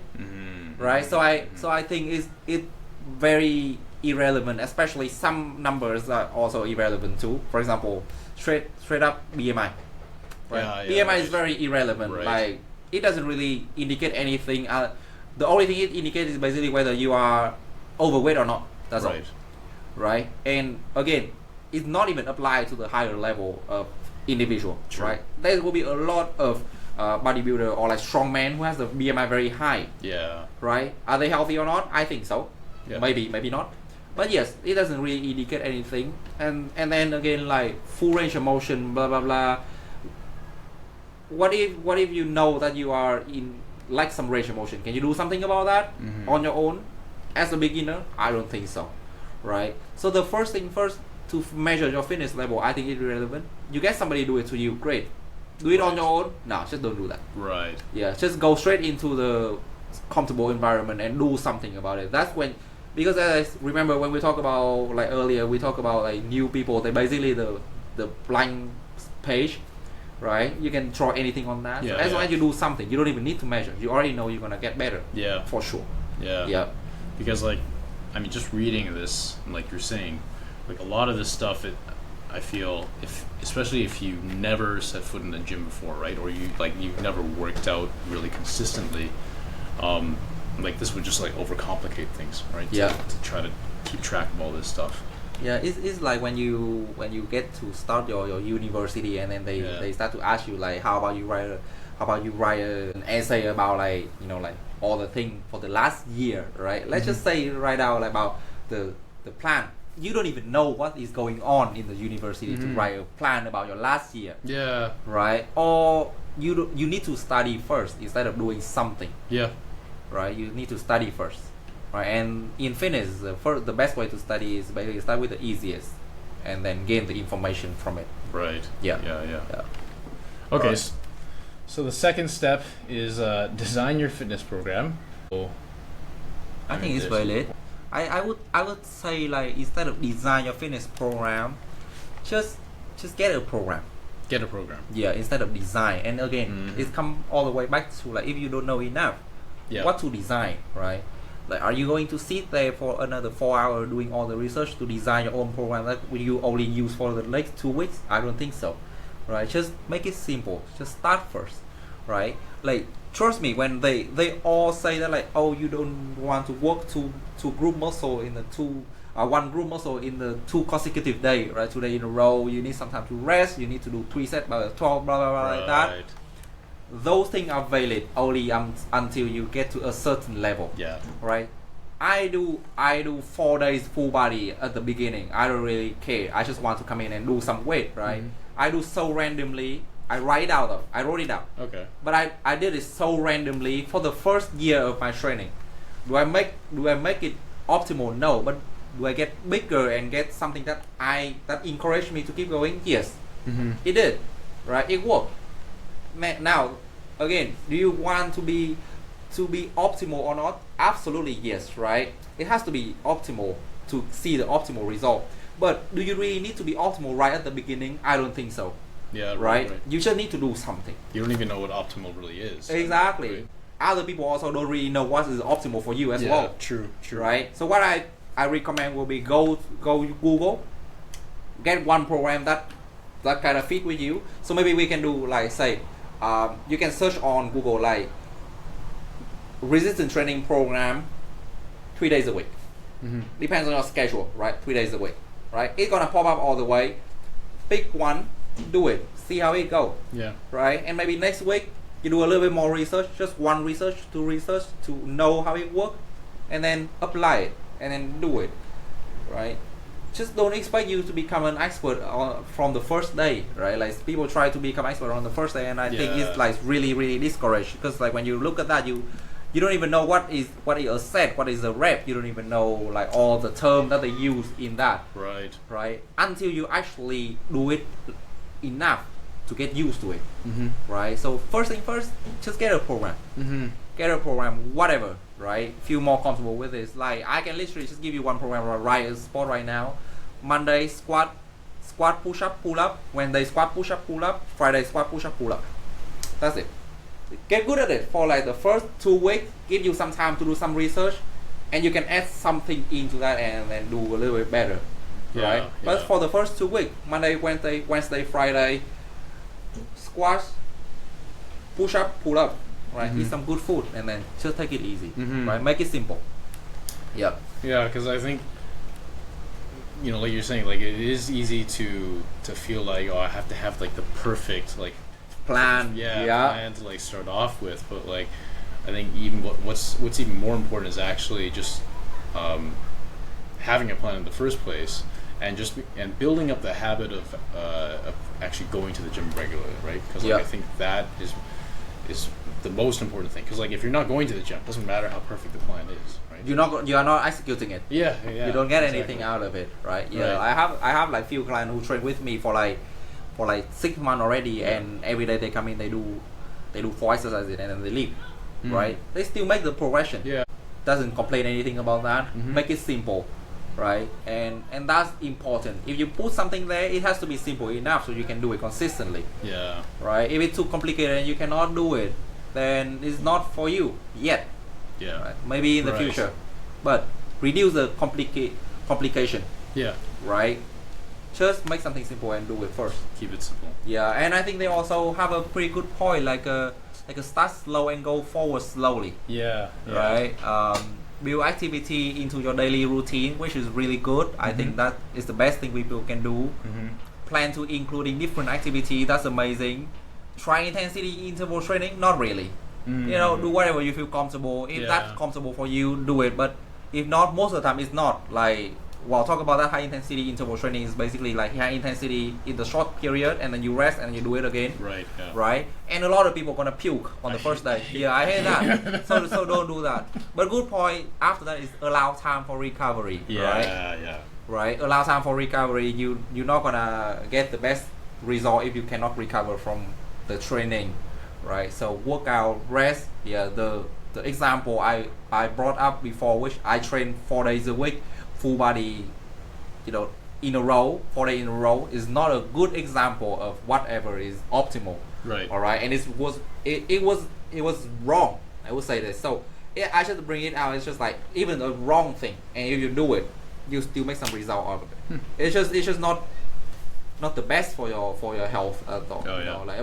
right? So I think it's very irrelevant, especially some numbers are also irrelevant too. For example, straight up BMI, right? BMI is very irrelevant. Right. Like it doesn't really indicate anything. The only thing it indicates is basically whether you are overweight or not. That's all. Right? And again, it's not even applied to the higher level of individual. True. Right? There will be a lot of bodybuilder or like strongman who has the BMI very high. Yeah. Right? Are they healthy or not? I think so. Yeah. Maybe not. But yes, it doesn't really indicate anything. And then again, like full range of motion, blah blah blah. What if you know that you are in like some range of motion? Can you do something about that on your own as a beginner? I don't think so, right? So the first thing first to measure your fitness level, I think it's irrelevant. You get somebody do it to you, great. Do it on your own? No, just don't do that. Right. Yeah, just go straight into the comfortable environment and do something about it. That's when, because as I remember when we talk about like earlier, we talk about like new people. They basically the blank page. Right, you can draw anything on that. Yeah, so as long as you do something, you don't even need to measure. You already know you're gonna get better. Yeah, for sure. Yeah. Because like, I mean, just reading this, like you're saying, like a lot of this stuff, I feel especially if you never set foot in the gym before, right, or you've never worked out really consistently, like this would just like overcomplicate things, right? To try to keep track of all this stuff. Yeah, it's like when you get to start your university and then they start to ask you like how about you write an essay about like like all the thing for the last year, right? Let's just say right out like, about the plan. You don't even know what is going on in the university to write a plan about your last year. Yeah. Right? Or you need to study first instead of doing something. Yeah. Right? You need to study first. Right, and in fitness, the best way to study is basically start with the easiest, and then gain the information from it. Right. Yeah. Okay, right. So the second step is design your fitness program. I think it's valid. I would say like instead of design your fitness program, just get a program. Get a program. Yeah, instead of design. And again, it comes all the way back to like if you don't know enough, what to design, right? Like, are you going to sit there for another 4 hours doing all the research to design your own program that will you only use for the next 2 weeks? I don't think so, right? Just make it simple. Just start first, right? Like, trust me, when they all say that like, oh, you don't want to work two group muscle in the one group muscle in the 2 consecutive days, right? 2 days in a row. You need some time to rest. You need to do 3 sets by 12, blah blah blah, like that. Those things are valid only until you get to a certain level. Yeah. Right. I do 4 days full body at the beginning. I don't really care. I just want to come in and do some weight. Right. I do so randomly. I write it out though. I wrote it down. Okay. But I did it so randomly for the first year of my training. Do I make it optimal? No. But do I get bigger and get something that encouraged me to keep going? Yes. It did. Right. It worked. Now, again, do you want to be optimal or not? Absolutely yes, right? It has to be optimal to see the optimal result. But do you really need to be optimal right at the beginning? I don't think so. Yeah, right. You just need to do something. You don't even know what optimal really is. Exactly. Right. Other people also don't really know what is optimal for you as well. True. Right. So what I recommend will be go Google, get one program that kind of fit with you. So maybe we can do like say. You can search on Google like resistance training program 3 days a week. Depends on your schedule, right? 3 days a week, right? It's gonna pop up all the way. Pick one, do it, see how it goes. Yeah. Right? And maybe next week you do a little bit more research, just one research to know how it works, and then apply it and then do it, right? just don't expect you to become an expert from the first day, right? Like people try to become expert on the first day, and I think it's like really really discouraged, because like when you look at that, you don't even know what is a set, what is a rep. You don't even know like all the terms that they use in that. Right. Until you actually do it enough to get used to it. Right. So first thing first, just get a program. Get a program, whatever. Right. Feel more comfortable with this. Like I can literally just give you one program right as spot right now. Monday squat, push up, pull up. Wednesday squat, push up, pull up. Friday squat, push up, pull up. That's it. Get good at it for like the first 2 weeks. Give you some time to do some research, and you can add something into that and then do a little bit better, right? But for the first 2 weeks, Monday, Wednesday, Friday, squash, push up, pull up, right? Eat some good food, and then just take it easy, right? Make it simple. Yeah, because I think, like you're saying, like it is easy to feel like, oh, I have to have like the perfect like plan plan to like start off with, but like I think even what's even more important is actually just having a plan in the first place, and and building up the habit of actually going to the gym regularly, right? Because like I think that is the most important thing, because like if you're not going to the gym, it doesn't matter how perfect the plan is, right? You are not executing it. You don't get anything out of it, right? I have like few clients who train with me for like 6 months already, and every day they come in, they do 4 exercises and then they leave, right? They still make the progression. Doesn't complain anything about that. Make it simple, right? And that's important. If you put something there, it has to be simple enough so you can do it consistently. Right? If it's too complicated and you cannot do it, then it's not for you yet. Right? Maybe in the future, but reduce the complication. Right? Just make something simple and do it first. Keep it simple. And I think they also have a pretty good point, like a start slow and go forward slowly. Right. Build activity into your daily routine, which is really good. I think that is the best thing people can do. Plan to including different activity. That's amazing. Try intensity interval training. Not really. Do whatever you feel comfortable. If that's comfortable for you, do it. But if not, most of the time it's not. Like, well, talk about that high intensity interval training is basically like high intensity in the short period, and then you rest and you do it again. Right. And a lot of people gonna puke on the first day. I hate that. so don't do that. But good point after that is allow time for recovery. Right. Allow time for recovery. You're not gonna get the best result if you cannot recover from the training. Right. So workout, rest. The example I brought up before, which I train 4 days a week, full body, in a row, 4 days in a row, is not a good example of whatever is optimal. All right, and it was wrong. I would say this. So I should bring it out. It's just like even a wrong thing, and if you do it, you still make some result out of it. It's just not the best for your health at all.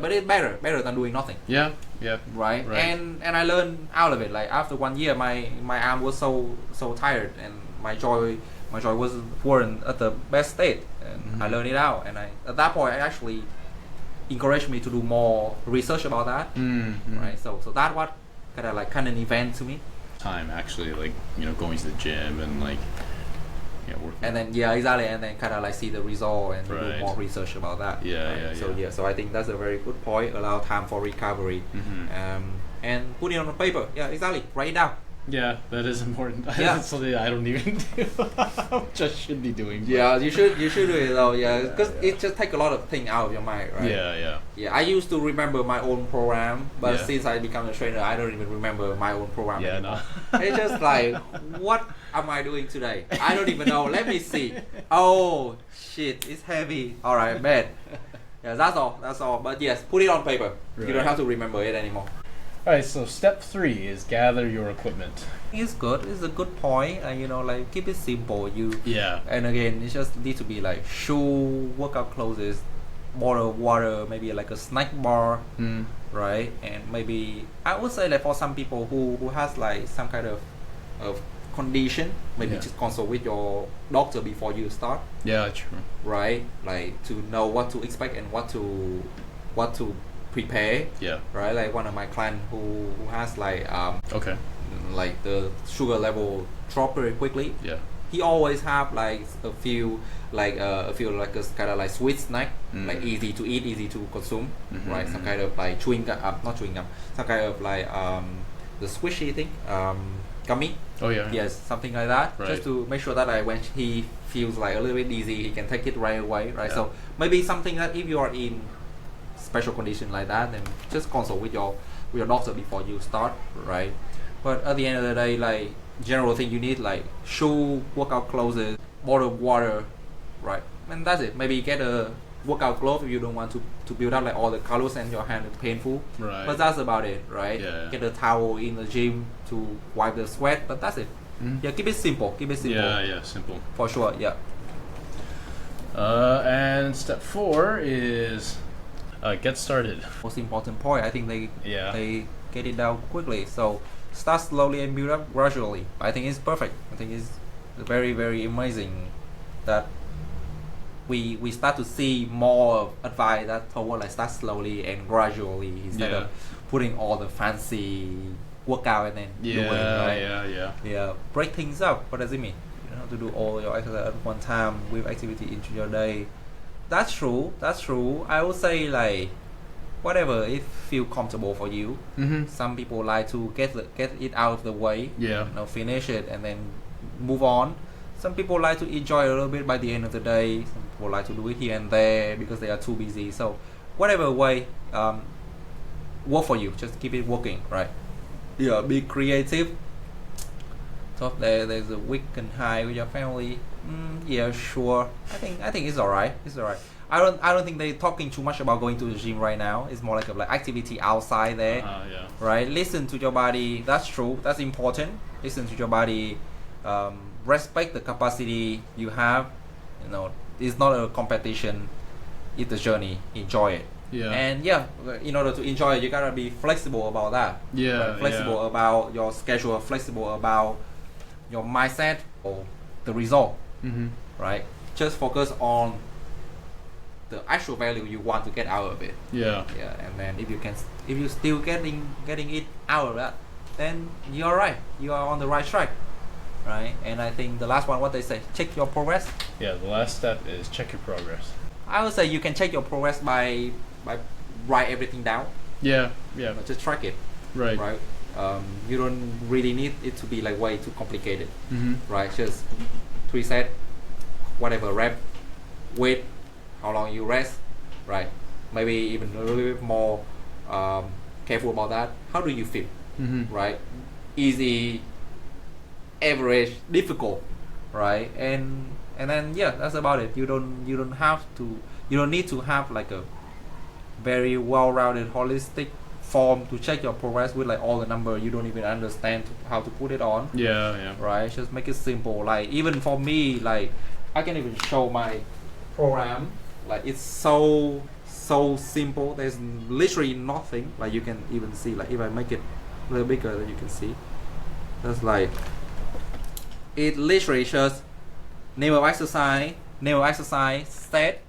But it's better than doing nothing. Right. And I learned out of it. Like after 1 year, my arm was so tired, and my joy weren't at the best state, and I learned it out. And at that point, it actually encouraged me to do more research about that. Right. So that what kind of event to me. Time actually, like going to the gym and like working. And then exactly, and then kind of like see the result and do more research about that. So I think that's a very good point. Allow time for recovery, and put it on the paper. Exactly. Write it down. That is important. That's something I don't even do. Which I should be doing. You should do it though. Because it just take a lot of things out of your mind, right? I used to remember my own program, but since I become a trainer, I don't even remember my own program anymore. It's just like, what am I doing today? I don't even know. Let me see. Oh shit, it's heavy. All right, bad. That's all. But yes, put it on paper. You don't have to remember it anymore. Alright, so step 3 is gather your equipment. It's good. It's a good point. Like keep it simple. And again, it just need to be like shoe, workout clothes, bottle of water, maybe like a snack bar, right? And maybe I would say like for some people who has like some kind of condition, maybe just consult with your doctor before you start. True. Right, like to know what to expect and what to prepare. Right, like one of my clients who has like like the sugar level drop very quickly. he always have like a few like a few like a kind of like sweet snack, like easy to eat, easy to consume, right? Some kind of like chewing gum, not chewing gum, some kind of like the squishy thing, gummy. Oh yeah. Yes, something like that, Right. just to make sure that like when he feels like a little bit easy, he can take it right away, right? Yeah. So maybe something that if you are in special condition like that, then just consult with your doctor before you start, right? But at the end of the day, like general thing you need like shoe, workout clothes, bottle of water, right? And that's it. Maybe get a workout glove if you don't want to build up like all the colors and your hand is painful. Right. But that's about it, right? Yeah. Get a towel in the gym to wipe the sweat, but that's it. Yeah, keep it simple. Keep it simple. Yeah, simple. For sure, yeah. And step 4 is get started. Most important point, I think they get it down quickly. So start slowly and build up gradually. I think it's perfect. I think it's very, very amazing that we start to see more advice that toward like start slowly and gradually instead of putting all the fancy workout and then do it, right? Yeah. Break things up. What does it mean? You don't have to do all your exercise at one time with activity into your day. That's true. I would say like whatever it feel comfortable for you. Some people like to get it out of the way. Yeah. Finish it and then move on. Some people like to enjoy a little bit by the end of the day. Some people like to do it here and there because they are too busy. So whatever way work for you, just keep it working, right? Yeah, be creative. So there's a weekend high with your family. Yeah, sure. I think it's alright. I don't think they're talking too much about going to the gym right now. It's more like a activity outside there, right? Listen to your body. That's true. That's important. Listen to your body. Respect the capacity you have. It's not a competition. It's a journey. Enjoy it. Yeah. And in order to enjoy it, you gotta be flexible about that. Yeah. Right? Flexible about your schedule. Flexible about your mindset or the result. Right? Just focus on the actual value you want to get out of it. Yeah. And then if you still getting it out of that, then you're right. You are on the right track. Right? And I think the last one, what they say, check your progress. Yeah, the last step is check your progress. I would say you can check your progress by write everything down. Yeah. But just track it. Right. You don't really need it to be like way too complicated. Right? Just 3 sets, whatever rep, weight, how long you rest, right? Maybe even a little bit more careful about that. How do you feel? Right? Easy, average, difficult, right? And then that's about it. You don't need to have like a very well-rounded holistic form to check your progress with like all the number you don't even understand how to put it on. Yeah. Right? Just make it simple. Like even for me, like I can even show my program. Like it's so simple. There's literally nothing. Like you can even see, like if I make it a little bigger, then you can see. That's like it literally just name of exercise, set,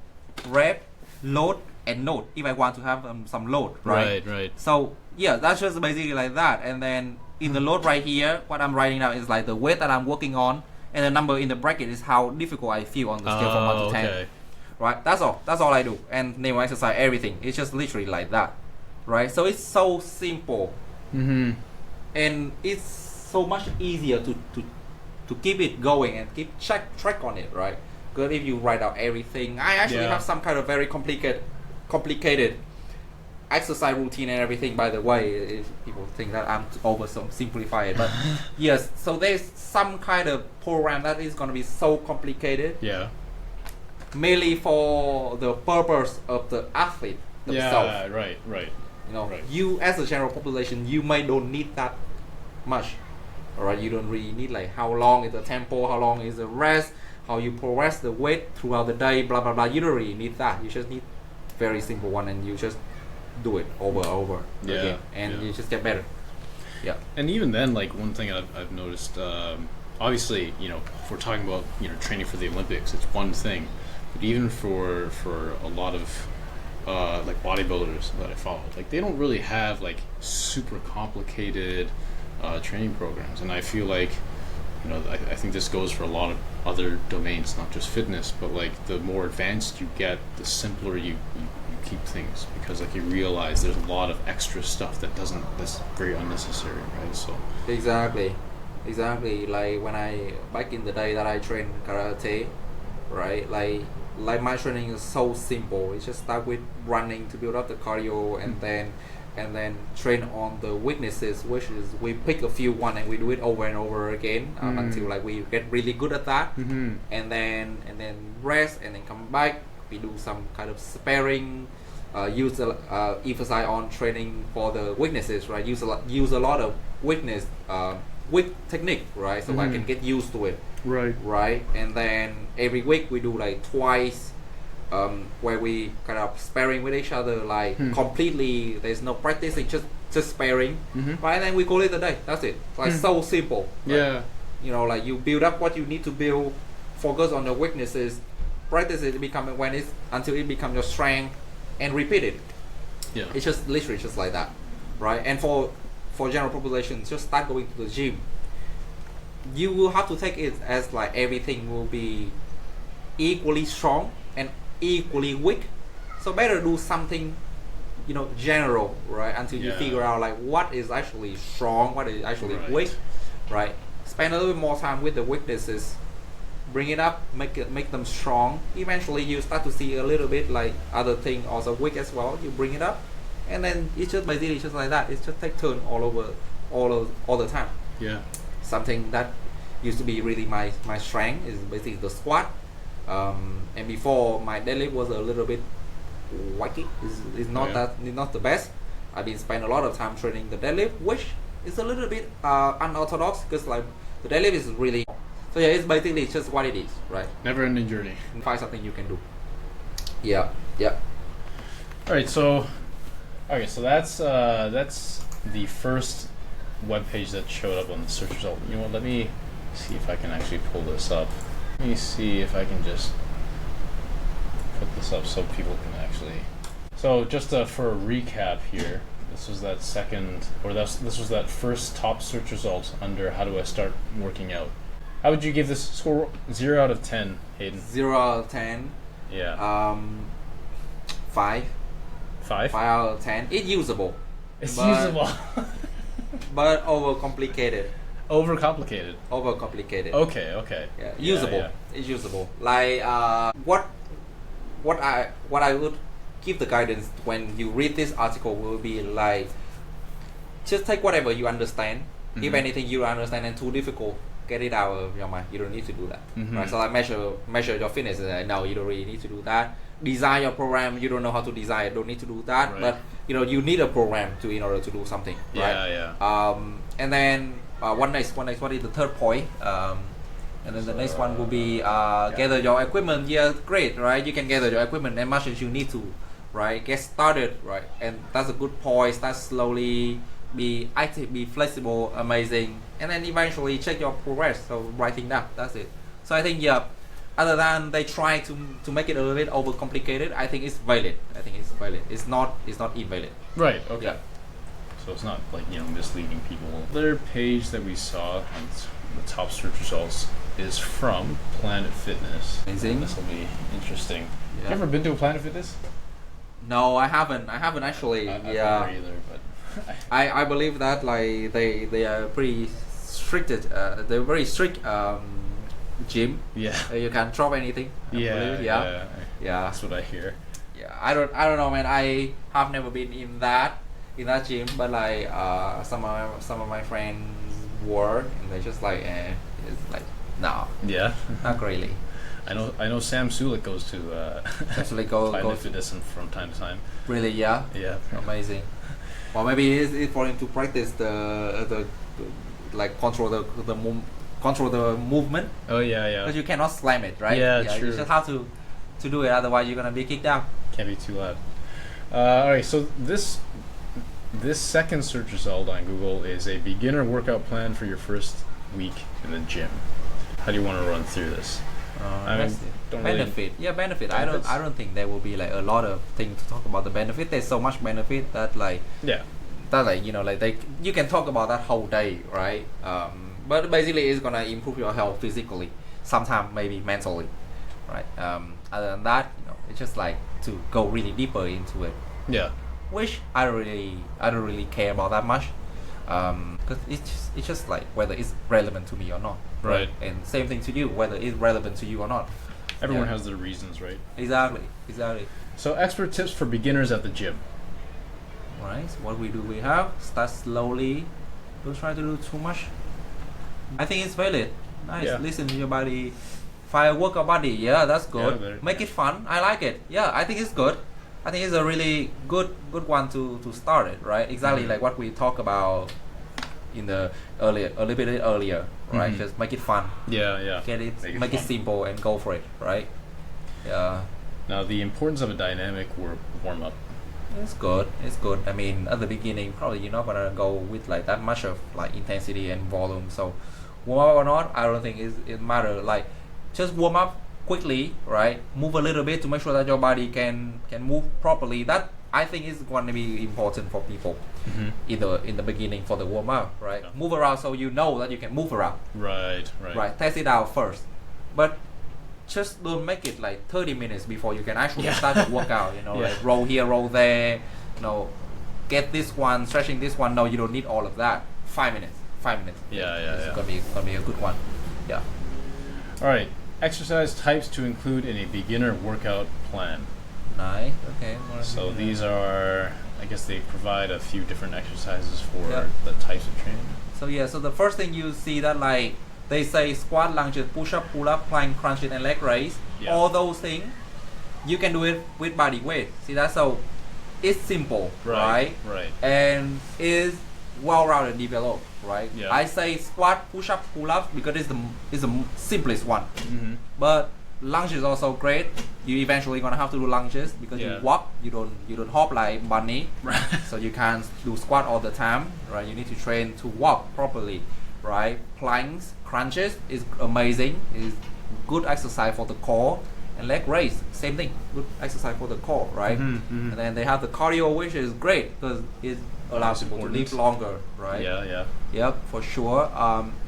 rep, load, and note. If I want to have some load, right? Right. So that's just basically like that. And then in the load right here, what I'm writing now is like the weight that I'm working on, and the number in the bracket is how difficult I feel on the scale from 1 to 10. Okay. Right? That's all I do. And name of exercise, everything. It's just literally like that. Right? So it's so simple. And it's so much easier to keep it going and keep track on it, right? Because if you write out everything, I actually have some kind of very complicated exercise routine and everything, by the way, if people think that I'm over simplify it, but yes, so there's some kind of program that is going to be so complicated, mainly for the purpose of the athlete themselves. Right. You as a general population, you might don't need that much. Alright, you don't really need like how long is the tempo, how long is the rest, how you progress the weight throughout the day, blah blah blah. You don't really need that. You just need very simple one, and you just do it over again, and you just get better. And even then, like one thing I've noticed, obviously, if we're talking about training for the Olympics, it's one thing, but even for a lot of like bodybuilders that I follow, like they don't really have like super complicated training programs, and I feel like I think this goes for a lot of other domains, not just fitness, but like the more advanced you get, the simpler you keep things, because like you realize there's a lot of extra stuff that's very unnecessary, right? So Exactly. Like when back in the day that I trained karate, right? Like my training is so simple. It just start with running to build up the cardio, and then train on the weaknesses, which is we pick a few one and we do it over and over again until like we get really good at that, and then rest and then come back. We do some kind of sparring. Emphasize on training for the weaknesses, right? Use a lot of weak technique, right? So I can get used to it, right? And then every week we do like twice, where we kind of sparring with each other, like completely. There's no practice, it's just sparring, right? And then we call it a day. That's it. It's like so simple. Yeah. Like you build up what you need to build, focus on the weaknesses, practice it, until it becomes your strength, and repeat it. Yeah. It's just literally just like that, right? And for general population, just start going to the gym. You will have to take it as like everything will be equally strong and equally weak. So better do something, general, right? Until you figure out like what is actually strong, what is actually weak, right? Spend a little bit more time with the weaknesses. Bring it up, make them strong. Eventually, you start to see a little bit like other thing also weak as well. You bring it up, and then it's just basically just like that. It's just take turn all the time. Yeah. Something that used to be really my strength is basically the squat. And before my deadlift was a little bit wacky. It's not the best. I've been spending a lot of time training the deadlift, which is a little bit unorthodox because like the deadlift is really. So yeah, it's basically just what it is, right? Never-ending journey. Find something you can do. Yeah. All right, so that's the first web page that showed up on the search result. You know what? Let me see if I can actually pull this up. Let me see if I can just put this up so people can actually. So just for a recap here, this was that first top search result under how do I start working out. How would you give this score? 0 out of 10, Hayden. 0 out of 10. Yeah. 5. 5? 5 out of 10. It's usable. It's usable. But overcomplicated. Overcomplicated. Okay. Yeah. Usable. Yeah. It's usable. Like what I would give the guidance when you read this article will be like, just take whatever you understand. If anything you understand and too difficult, get it out of your mind. You don't need to do that, right? So like measure your fitness. No, you don't really need to do that. Design your program. You don't know how to design. Don't need to do that. Right. But you need a program in order to do something, right? Yeah. And then what is the third point? And then the next one will be gather your equipment. Yeah, great, right? You can gather your equipment as much as you need to, right? Get started, right? And that's a good point. Start slowly. Be active, be flexible, amazing, and then eventually check your progress. So writing that, that's it. So I think other than they try to make it a little bit overcomplicated, I think it's valid. It's not invalid. Right. Okay. Yeah. So it's not like misleading people. The other page that we saw on the top search results is from Planet Fitness. Amazing. This will be interesting. Yeah. Have you ever been to a Planet Fitness? No, I haven't actually. I've never either, but. I believe that like they are pretty strict. They're very strict gym. Yeah. You can't drop anything. Yeah. That's what I hear. Yeah. I don't know, man. I have never been in that gym, but like some of my friends were, and they just like it's like no. Yeah. Not really. I know Sam Sulik goes to Planet Fitness from time to time. Really? Yeah. Yeah. Amazing. Or maybe it's for him to practice the like control the movement. Oh yeah. Because you cannot slam it, right? Yeah, true. You just have to do it, otherwise you're gonna be kicked out. Can't be too loud. All right, so this second search result on Google is a beginner workout plan for your first week in the gym. How do you want to run through this? Benefit. I don't think there will be like a lot of things to talk about the benefit. There's so much benefit that like you can talk about that whole day, right? but basically it's gonna improve your health physically, sometimes maybe mentally, right? Other than that, it's just like to go really deeper into it, Yeah. which I don't really care about that much, because it's just like whether it's relevant to me or not, Right. And same thing to you, whether it's relevant to you or not. Everyone Yeah. has their reasons, right? Exactly. So expert tips for beginners at the gym. Right. So what we have start slowly. Don't try to do too much. I think it's valid. Nice. Yeah. Listen to your body. Find a workout body. Yeah, that's good. Yeah, Make it fun. I like it. Yeah, I think it's good. I think it's a really good one to start it. Right. Exactly like what we talked about in the a little bit earlier. Right. Just make it fun. Yeah. Get it. Make it fun. simple and go for it. Right. Yeah. Now, the importance of a dynamic warm up. It's good. I mean, at the beginning, probably you're not gonna go with like that much of like intensity and volume. So, warm up or not, I don't think it matter. Like, just warm up quickly, right? Move a little bit to make sure that your body can move properly. That I think is going to be important for people in the beginning for the warm up, right? Yeah. Move around so you know that you can move around. Right. Test it out first, but just don't make it like 30 minutes before you can actually start the workout. Like roll here, roll there. Get this one, stretching this one. No, you don't need all of that. 5 minutes. Yeah. It's gonna be a good one. Yeah. All right. Exercise types to include in a beginner workout plan. Nice. Okay. So these are, I guess they provide a few different exercises for Yeah. the types of training. So the first thing you see that like they say squat, lunges, push up, pull up, plank, crunches, and leg raise. Yeah. All those things, you can do it with body weight. See that? So it's simple, right? Right. And is well-rounded developed, right? Yeah. I say squat, push up, pull up because it's the simplest one. Mm-hmm. But lunge is also great. You eventually gonna have to do lunges because Yeah. you walk, you don't hop like bunny. Right. So you can't do squat all the time, right? You need to train to walk properly, right? Planks, crunches is amazing. Is good exercise for the core. And leg raise, same thing, good exercise for the core, right? And then they have the cardio, which is great because it allows people to live longer, right? Yeah. Yep, for sure.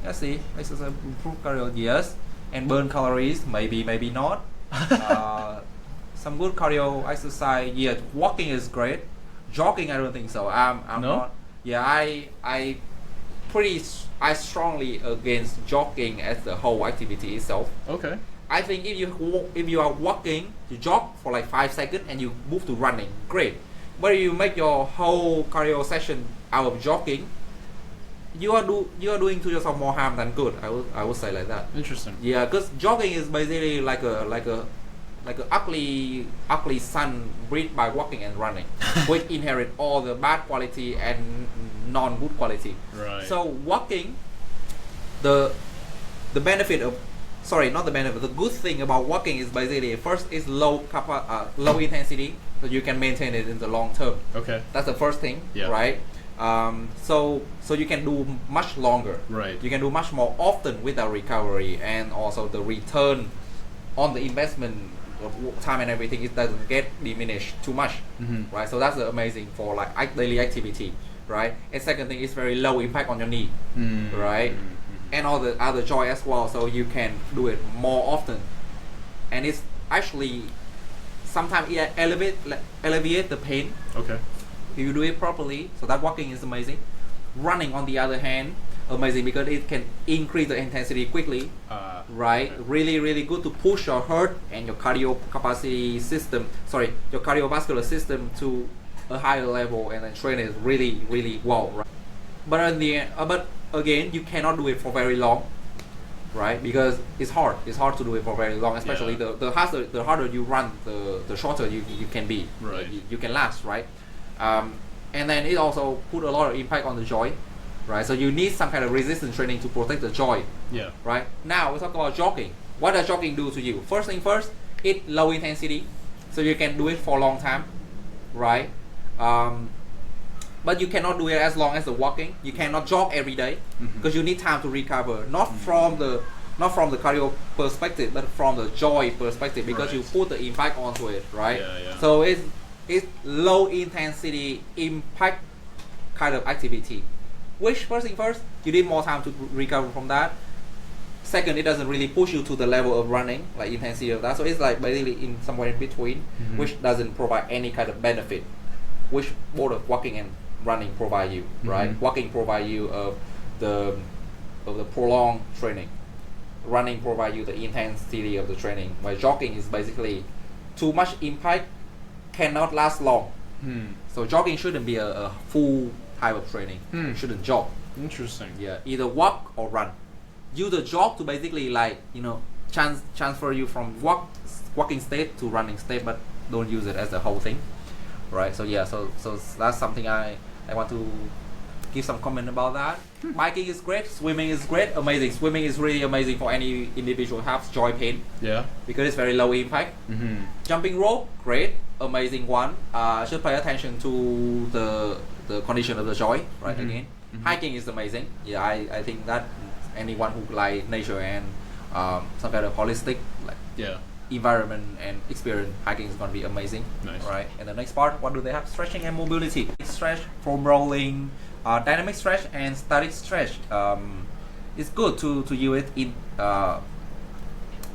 Let's see, exercise improve cardio, yes, and burn calories, maybe not. Some good cardio exercise, yeah. Walking is great. Jogging, I don't think so. I'm No? not. Yeah, I strongly against jogging as the whole activity itself. Okay. I think if you are walking, you jog for like 5 seconds and you move to running, great. But if you make your whole cardio session out of jogging, you are doing to yourself more harm than good. I would say like that. Interesting. Yeah, because jogging is basically like a ugly son breed by walking and running, which inherit all the bad quality and non-good quality. Right. So walking, the benefit of not the benefit. The good thing about walking is basically first is low intensity, so you can maintain it in the long term. Okay. That's the first thing, Yeah. right? So you can do much longer. Right. You can do much more often without recovery, and also the return on the investment of time and everything, it doesn't get diminished too much, right? So that's amazing for like daily activity, right? And second thing is very low impact on your knee, right? And all the other joint as well, so you can do it more often, and it's actually sometimes it alleviate the pain Okay. if you do it properly. So that walking is amazing. Running on the other hand, amazing because it can increase the intensity quickly, right? Okay. Really good to push your heart and your your cardiovascular system to a higher level, and then train it really well, right? But in the end, but again, you cannot do it for very long, right? Because it's hard to do it for very long, especially Yeah. the harder you run, the shorter you can be, Right. you can last, right? And then it also put a lot of impact on the joint, right? So you need some kind of resistance training to protect the joint, Yeah. right? Now we talk about jogging. What does jogging do to you? First thing first, it low intensity, so you can do it for a long time, right? But you cannot do it as long as the walking. You cannot jog every day because you need time to recover, not from the cardio perspective, but from the joint perspective, because Right. you put the impact onto it, right? Yeah. So it's low intensity impact kind of activity, which first thing first, you need more time to recover from that. Second, it doesn't really push you to the level of running, like intensity of that. So it's like basically in somewhere in between, which doesn't provide any kind of benefit, which both of walking and running provide you, right? Walking provide you of the prolonged training. Running provide you the intensity of the training. While jogging is basically too much impact cannot last long. So jogging shouldn't be a full type of training. You shouldn't jog. Interesting. Yeah, either walk or run. Use the jog to basically like transfer you from walking state to running state, but don't use it as the whole thing, right? So yeah, so that's something I want to give some comment about that. Biking is great, swimming is great, amazing. Swimming is really amazing for any individual who has joint pain. Yeah. Because it's very low impact. Jumping rope, great, amazing one. Should pay attention to the condition of the joint, right? Again, hiking is amazing. Yeah, I think that anyone who like nature and some kind of holistic environment and experience, hiking is going to be amazing. Nice. Right. And the next part, what do they have? Stretching and mobility. Stretch, foam rolling, dynamic stretch and static stretch. It's good to use it in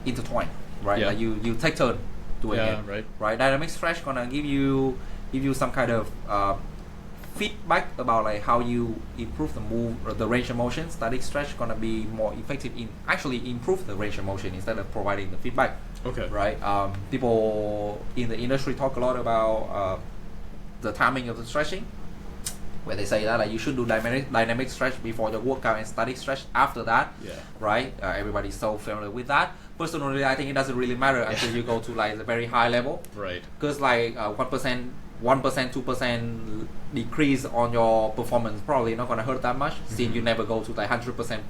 intertwine, right? Like you take turn doing it. Right. Dynamic stretch gonna give you some kind of feedback about like how you improve the move or the range of motion. Static stretch gonna be more effective in actually improve the range of motion instead of providing the feedback. Okay. Right. People in the industry talk a lot about the timing of the stretching, where they say that like you should do dynamic stretch before the workout and static stretch after that. Yeah. Right. Everybody's so familiar with that. Personally, I think it doesn't really matter until you go to like the very high level. Right. Because like 1%, 2% decrease on your performance probably not gonna hurt that much, since you never go to like 100%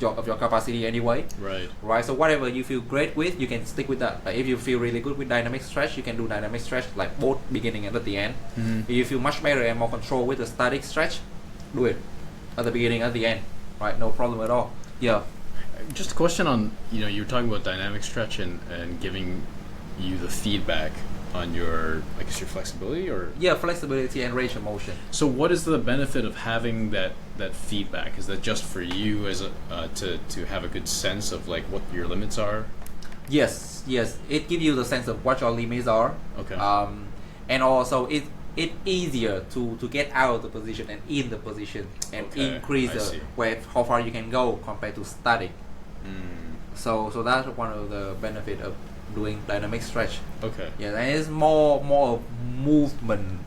of your capacity anyway. Right. So whatever you feel great with, you can stick with that. Like if you feel really good with dynamic stretch, you can do dynamic stretch like both beginning and at the end. If you feel much better and more control with the static stretch, do it at the beginning, at the end. Right. No problem at all. Yeah. Just a question on, you were talking about dynamic stretch and giving you the feedback on your, I guess, your flexibility, or flexibility and range of motion. So what is the benefit of having that feedback? Is that just for you as to have a good sense of like what your limits are? Yes, it gives you the sense of what your limits are. Okay. And also it's easier to get out of the position and in the position and increase how far you can go compared to static. So that's one of the benefit of doing dynamic stretch. Okay. Yeah, and it's more movement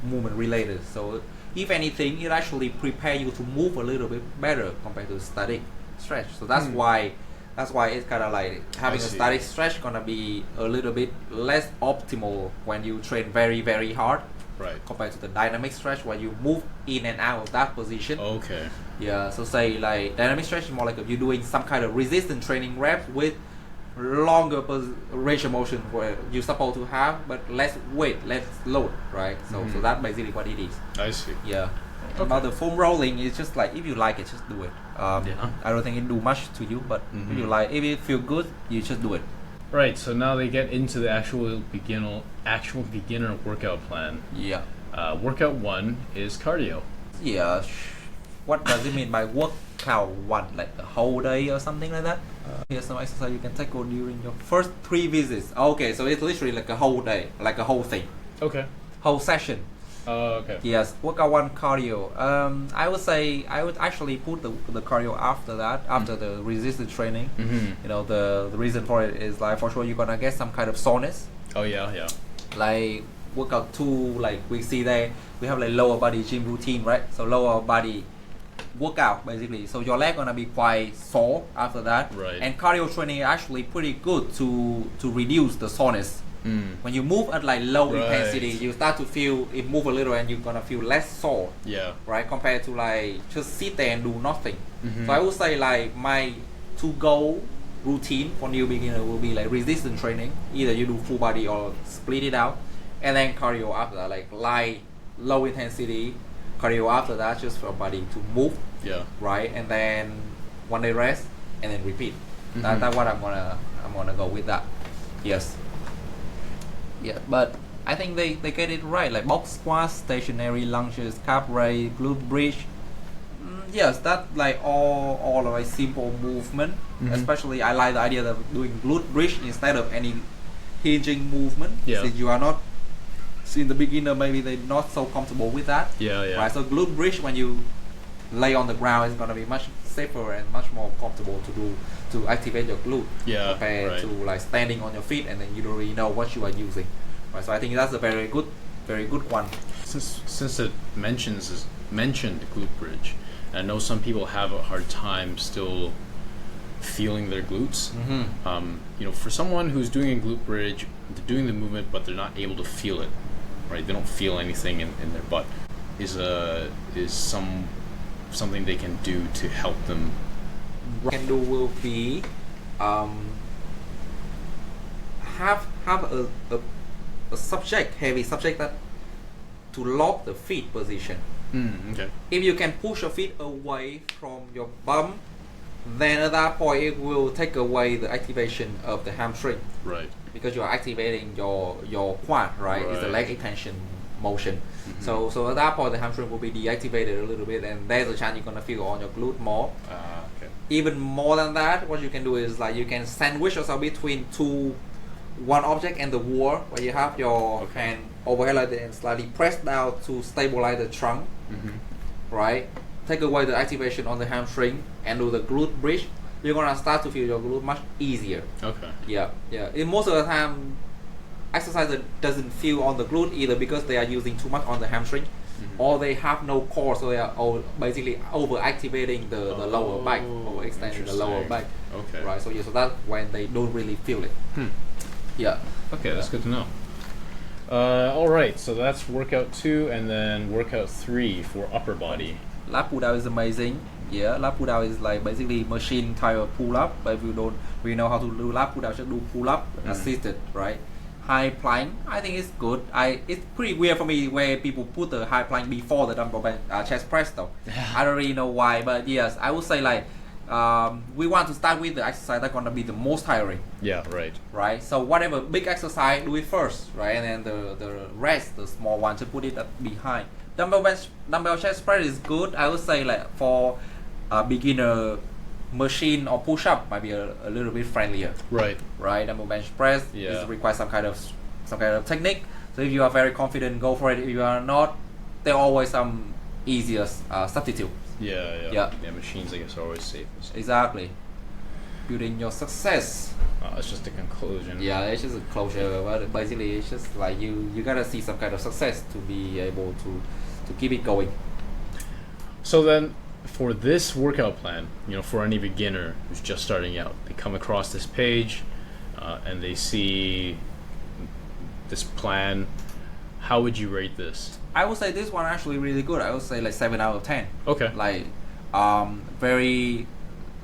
related. So if anything, it actually prepare you to move a little bit better compared to static stretch. So that's why it's kind of like having a static stretch gonna be a little bit less optimal when you train very, very hard. Right. Compared to the dynamic stretch where you move in and out of that position. Okay. Yeah. So say like dynamic stretch is more like if you're doing some kind of resistance training reps with longer range of motion where you're supposed to have, but less weight, less load, right? So that's basically what it is. I see. Yeah. Okay. About the foam rolling, it's just like if you like it, just do it. I don't think it do much to you, but if you like, if it feel good, you just do it. Right. So now they get into the actual beginner workout plan. Yeah. Workout 1 is cardio. Yeah. What does it mean by workout 1? Like the whole day or something like that? Here's some exercise you can tackle during your first 3 visits. Okay, so it's literally like a whole day, like a whole thing. Okay. Whole session. Okay. Yes, workout 1 cardio. I would say I would actually put the cardio after that, after the resistance training. The reason for it is like for sure you're gonna get some kind of soreness. Oh yeah. Like workout 2, like we see there, we have like lower body gym routine, right? So lower body workout basically, so your leg gonna be quite sore after that. Right. And cardio training is actually pretty good to reduce the soreness. When you move at like low intensity, you start to feel it move a little and you're gonna feel less sore. Yeah. Right, compared to like just sit there and do nothing. So I would say like my to-go routine for new beginner will be like resistance training. Either you do full body or split it out, and then cardio after that, like light, low intensity cardio after that, just for your body to move. Yeah. Right, and then one day rest and then repeat. That's what I'm gonna go with that. Yes. Yeah, but I think they get it right. Like box squats, stationary lunges, calf raise, glute bridge. Yes, that like all like simple movement. Especially I like the idea of doing glute bridge instead of any hinging movement. Yeah. Since you are not, in the beginner maybe they're not so comfortable with that. Yeah. Right. So glute bridge when you lay on the ground is gonna be much safer and much more comfortable to activate your glute. Yeah, Compared right. to like standing on your feet and then you don't really know what you are using. Right. So I think that's a very good one. Since it mentioned glute bridge, I know some people have a hard time still feeling their glutes. For someone who's doing a glute bridge, they're doing the movement, but they're not able to feel it, right? They don't feel anything in their butt. Is something they can do to help them? Can do will be have a subject, heavy subject that to lock the feet position. Okay. If you can push your feet away from your bum, then at that point it will take away the activation of the hamstring. Right. Because you are activating your quad, right? It's the leg extension motion. So at that point the hamstring will be deactivated a little bit, and there's a chance you're gonna feel on your glute more. Okay. Even more than that, what you can do is like you can sandwich yourself between one object and the wall, where you have your hand overhead like that and slightly press down to stabilize the trunk. Right? Take away the activation on the hamstring and do the glute bridge. You're gonna start to feel your glute much easier. Okay. Yeah. In most of the time, exercise doesn't feel on the glute either because they are using too much on the hamstring, or they have no core, so they are basically over activating the lower back, or extending the lower back. Okay. Right. So that's when they don't really feel it. Yeah. Okay, that's good to know. All right, so that's workout 2, and then workout 3 for upper body. Lat pull down is amazing. Yeah, lat pull down is like basically machine type of pull up. But if you don't really know how to do lat pull down, just do pull up assisted, right? High plank, I think it's good. It's pretty weird for me where people put the high plank before the dumbbell bench, chest press though. I don't really know why, but yes, I would say like we want to start with the exercise that's gonna be the most tiring. Yeah, right. Right. So whatever big exercise, do it first, right? And then the rest, the small one, to put it behind. Dumbbell chest press is good. I would say like for a beginner, machine or push up might be a little bit friendlier. Right. Dumbbell bench press requires some kind of technique. So if you are very confident, go for it. If you are not, there are always some easier substitute. Yeah. Machines, I guess, are always safe. Exactly. Building your success. It's just a conclusion. Yeah, it's just a closure, but basically it's just like you gotta see some kind of success to be able to keep it going. So then, for this workout plan, for any beginner who's just starting out, they come across this page and they see this plan. How would you rate this? I would say this one actually really good. I would say like 7 out of 10. Okay. Like very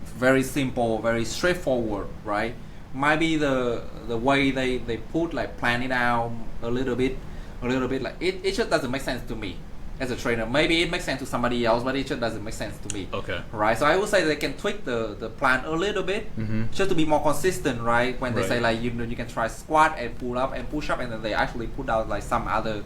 very simple, very straightforward, right? Might be the way they put like plan it out a little bit like it just doesn't make sense to me as a trainer. Maybe it makes sense to somebody else, but it just doesn't make sense to me. Okay. Right. So I would say they can tweak the plan a little bit just to be more consistent, right? When they say like you can try squat and pull up and push up, and then they actually put out like some other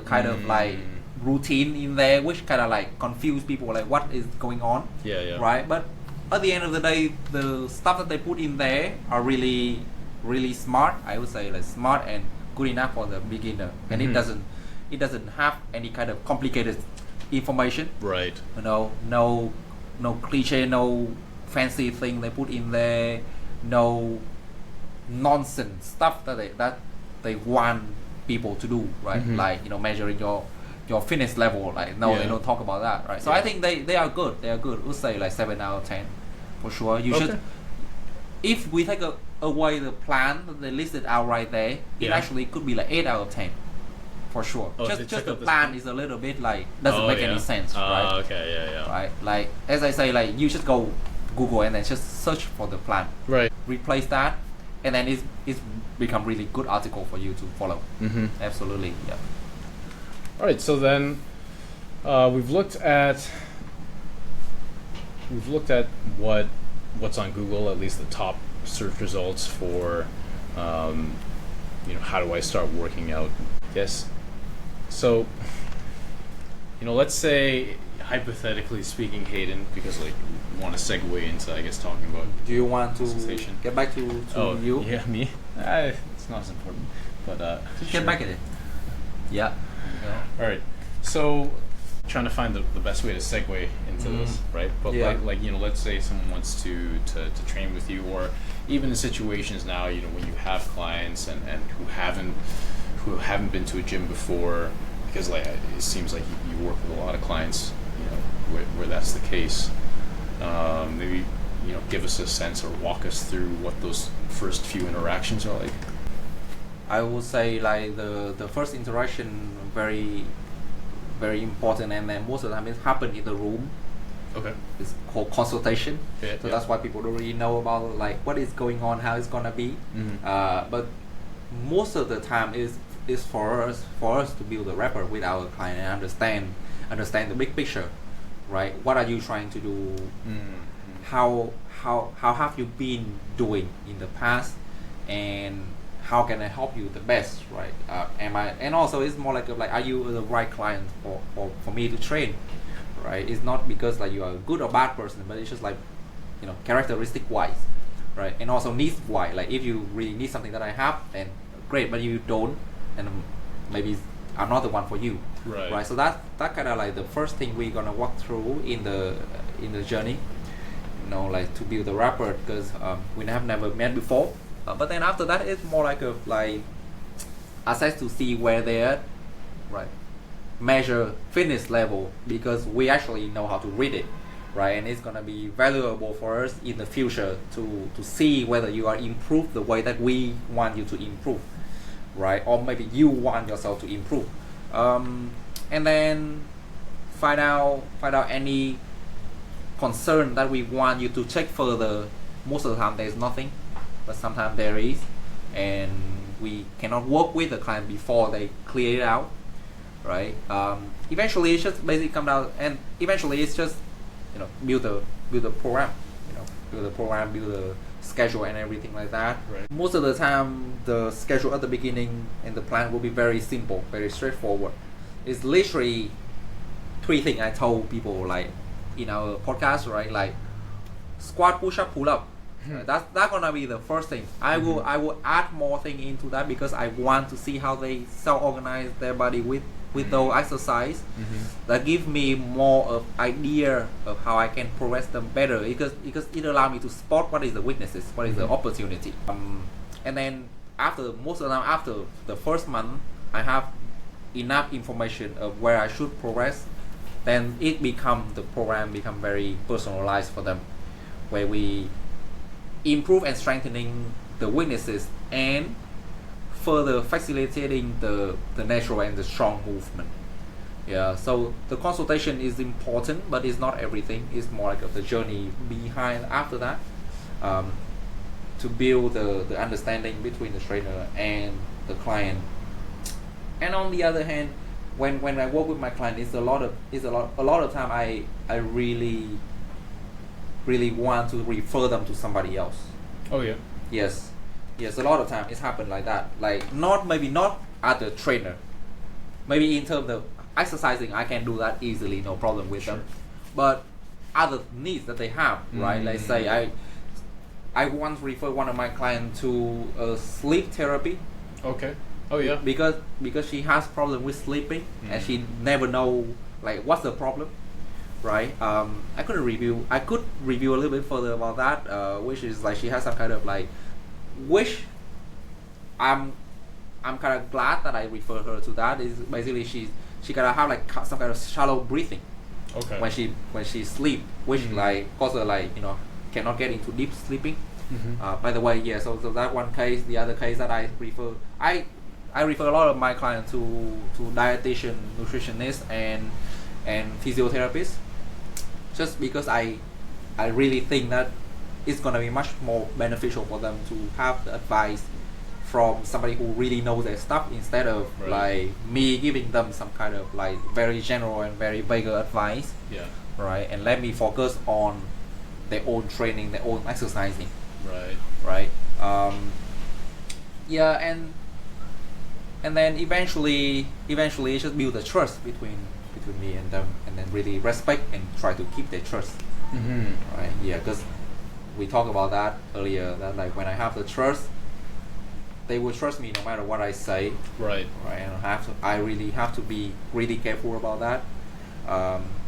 kind of like routine in there, which kind of like confuse people, like what is going on. Yeah. Right. But at the end of the day, the stuff that they put in there are really really smart. I would say like smart and good enough for the beginner, and it doesn't have any kind of complicated information. Right. No cliche, no fancy thing they put in there, no nonsense stuff that they want people to do, right? Like measuring your fitness level, like they don't talk about that, right? So I think they are good. We'll say like 7 out of 10 for sure. You should. If we take away the plan that they listed out right there, it actually could be like 8 out of 10 for sure. Just the plan is a little bit like doesn't make any sense, right? Okay, yeah. Right, like as I say, like you should go Google and then just search for the plan. Right. Replace that, and then it's become really good article for you to follow. Absolutely, yeah. All right, so then we've looked at what's on Google, at least the top search results for how do I start working out. Yes. So let's say hypothetically speaking, Hayden, because like we want to segue into I guess talking about. Do you want to Consultation. get back to you? Yeah, me. It's not as important, but Just sure. get back at it. Yeah. All right. So, trying to find the best way to segue into this, right? But Yeah. like let's say someone wants to train with you, or even in situations now, when you have clients and who haven't been to a gym before, because like it seems like you work with a lot of clients, where that's the case. Maybe give us a sense or walk us through what those first few interactions are like. I would say like the first interaction very very important, and then most of the time it happens in the room. Okay. It's called consultation. Yeah, So that's why people don't really know about like what is going on, how it's gonna be. But most of the time is for us to build a rapport with our client and understand the big picture, right? What are you trying to do? How have you been doing in the past, and how can I help you the best, right? And also it's more like are you the right client for me to train, right? It's not because like you are a good or bad person, but it's just like characteristic wise, right? And also needs wise. Like if you really need something that I have, then great, but you don't, and maybe I'm not the one for you, Right. So that kind of like the first thing we're gonna walk through in the journey, like to build the rapport, because we have never met before. But then after that, it's more like a access to see where they're at, right? Measure fitness level, because we actually know how to read it, right? And it's gonna be valuable for us in the future to see whether you are improved the way that we want you to improve, right? Or maybe you want yourself to improve, and then find out any concern that we want you to check further. Most of the time there's nothing, but sometimes there is, and we cannot work with the client before they clear it out, right? Eventually it's just basically come down, and eventually it's just build a program, build a schedule and everything like that. Right. Most of the time the schedule at the beginning and the plan will be very simple, very straightforward. It's literally 3 things I told people like in our podcast, right? Like squat, push up, pull up. That's gonna be the first thing. I will add more thing into that, because I want to see how they self-organize their body with those exercise. That give me more of idea of how I can progress them better, because it allow me to spot what is the weaknesses, what is the opportunity. And then most of the time after the first month, I have enough information of where I should progress. Then the program become very personalized for them, where we improve and strengthening the weaknesses and further facilitating the natural and the strong movement. So the consultation is important, but it's not everything. It's more like the journey behind after that, to build the understanding between the trainer and the client. And on the other hand, when I work with my client, a lot of time I really want to refer them to somebody else. Oh yeah. Yes, a lot of time it's happened like that. Like maybe not as a trainer, maybe in terms of exercising I can do that easily, no problem with them, but other needs that they have, right? Let's say I once referred one of my clients to a sleep therapy. Okay. Oh yeah. Because she has problem with sleeping, and she never know like what's the problem, right? I could review a little bit further about that, which is like she has some kind of like, which I'm kind of glad that I refer her to that. Is basically she gotta have like some kind of shallow breathing. Okay. When she sleep, which like cause her like cannot get into deep sleeping. By the way, yeah. So that one case. The other case that I refer a lot of my clients to dietitian, nutritionists, and physiotherapists, just because I really think that it's gonna be much more beneficial for them to have the advice from somebody who really knows their stuff, instead of like me giving them some kind of like very general and very vague advice. Yeah. Right. And let me focus on their own training, their own exercising. Right. Yeah, and then eventually it just build the trust between between me and them, and then really respect and try to keep their trust. Right? Yeah, because we talked about that earlier. That like when I have the trust, they will trust me no matter what I say. Right. Right. And I really have to be really careful about that,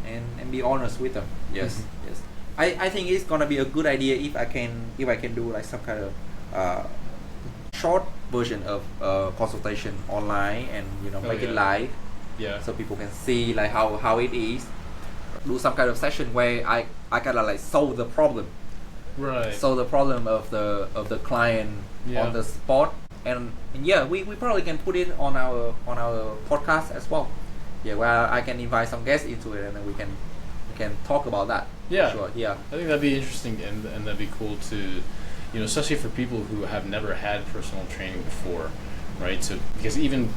and be honest with them. Yes. Yes. I think it's gonna be a good idea if I can do like some kind of short version of consultation online, and make it live, so people can see like how it is. Do some kind of session where I kind of like solve the problem, right? Solve the problem of the client on the spot, and yeah, we probably can put it on our podcast as well. Yeah, where I can invite some guests into it, and then we can talk about that. Yeah, sure. Yeah, I think that'd be interesting, and that'd be cool to, especially for people who have never had personal training before, right? So because even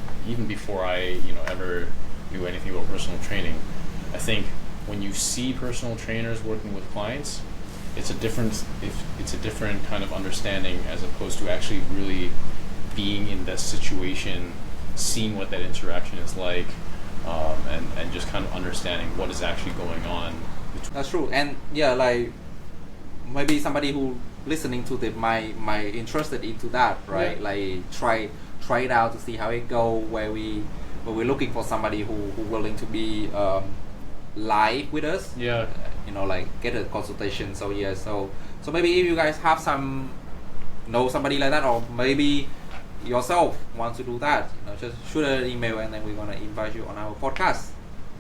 before I ever knew anything about personal training, I think when you see personal trainers working with clients, it's a different kind of understanding as opposed to actually really being in that situation, seeing what that interaction is like, and just kind of understanding what is actually going on. That's true, and yeah, like maybe somebody who listening to the my interested into that, right? Yeah. Like try it out to see how it go. Where we're looking for somebody who willing to be live with us. Yeah. Like get a consultation. So yeah, so maybe if you guys have know somebody like that, or maybe yourself want to do that, just shoot an email, and then we're gonna invite you on our podcast.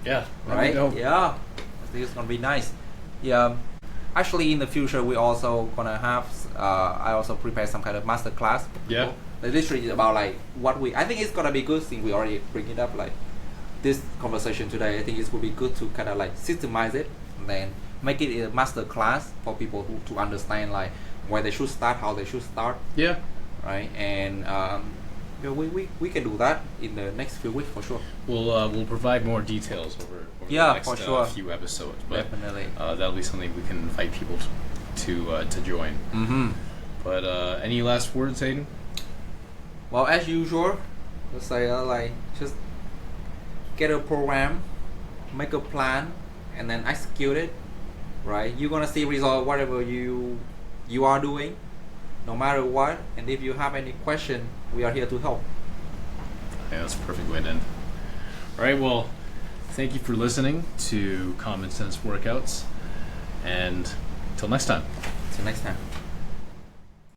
Yeah. Right. Yeah. I think it's gonna be nice. Yeah. Actually, in the future, we also gonna have. I also prepare some kind of master class. Yeah. Literally about like what I think it's gonna be good since we already bring it up, like this conversation today. I think it would be good to kind of like systemize it and then make it a master class for people to understand like where they should start, how they should start. Yeah. Right. And we can do that in the next few weeks for sure. We'll provide more details over the next for sure. Few episodes. But definitely. That'll be something we can invite people to join. Mm-hmm. But any last words, Hayden? Well, as usual, let's say like just get a program, make a plan, and then execute it. Right, you're gonna see result whatever you are doing, no matter what. And if you have any question, we are here to help. Yeah, that's a perfect way to end. All right, well, thank you for listening to Common Sense Workouts, and until next time. Till next time.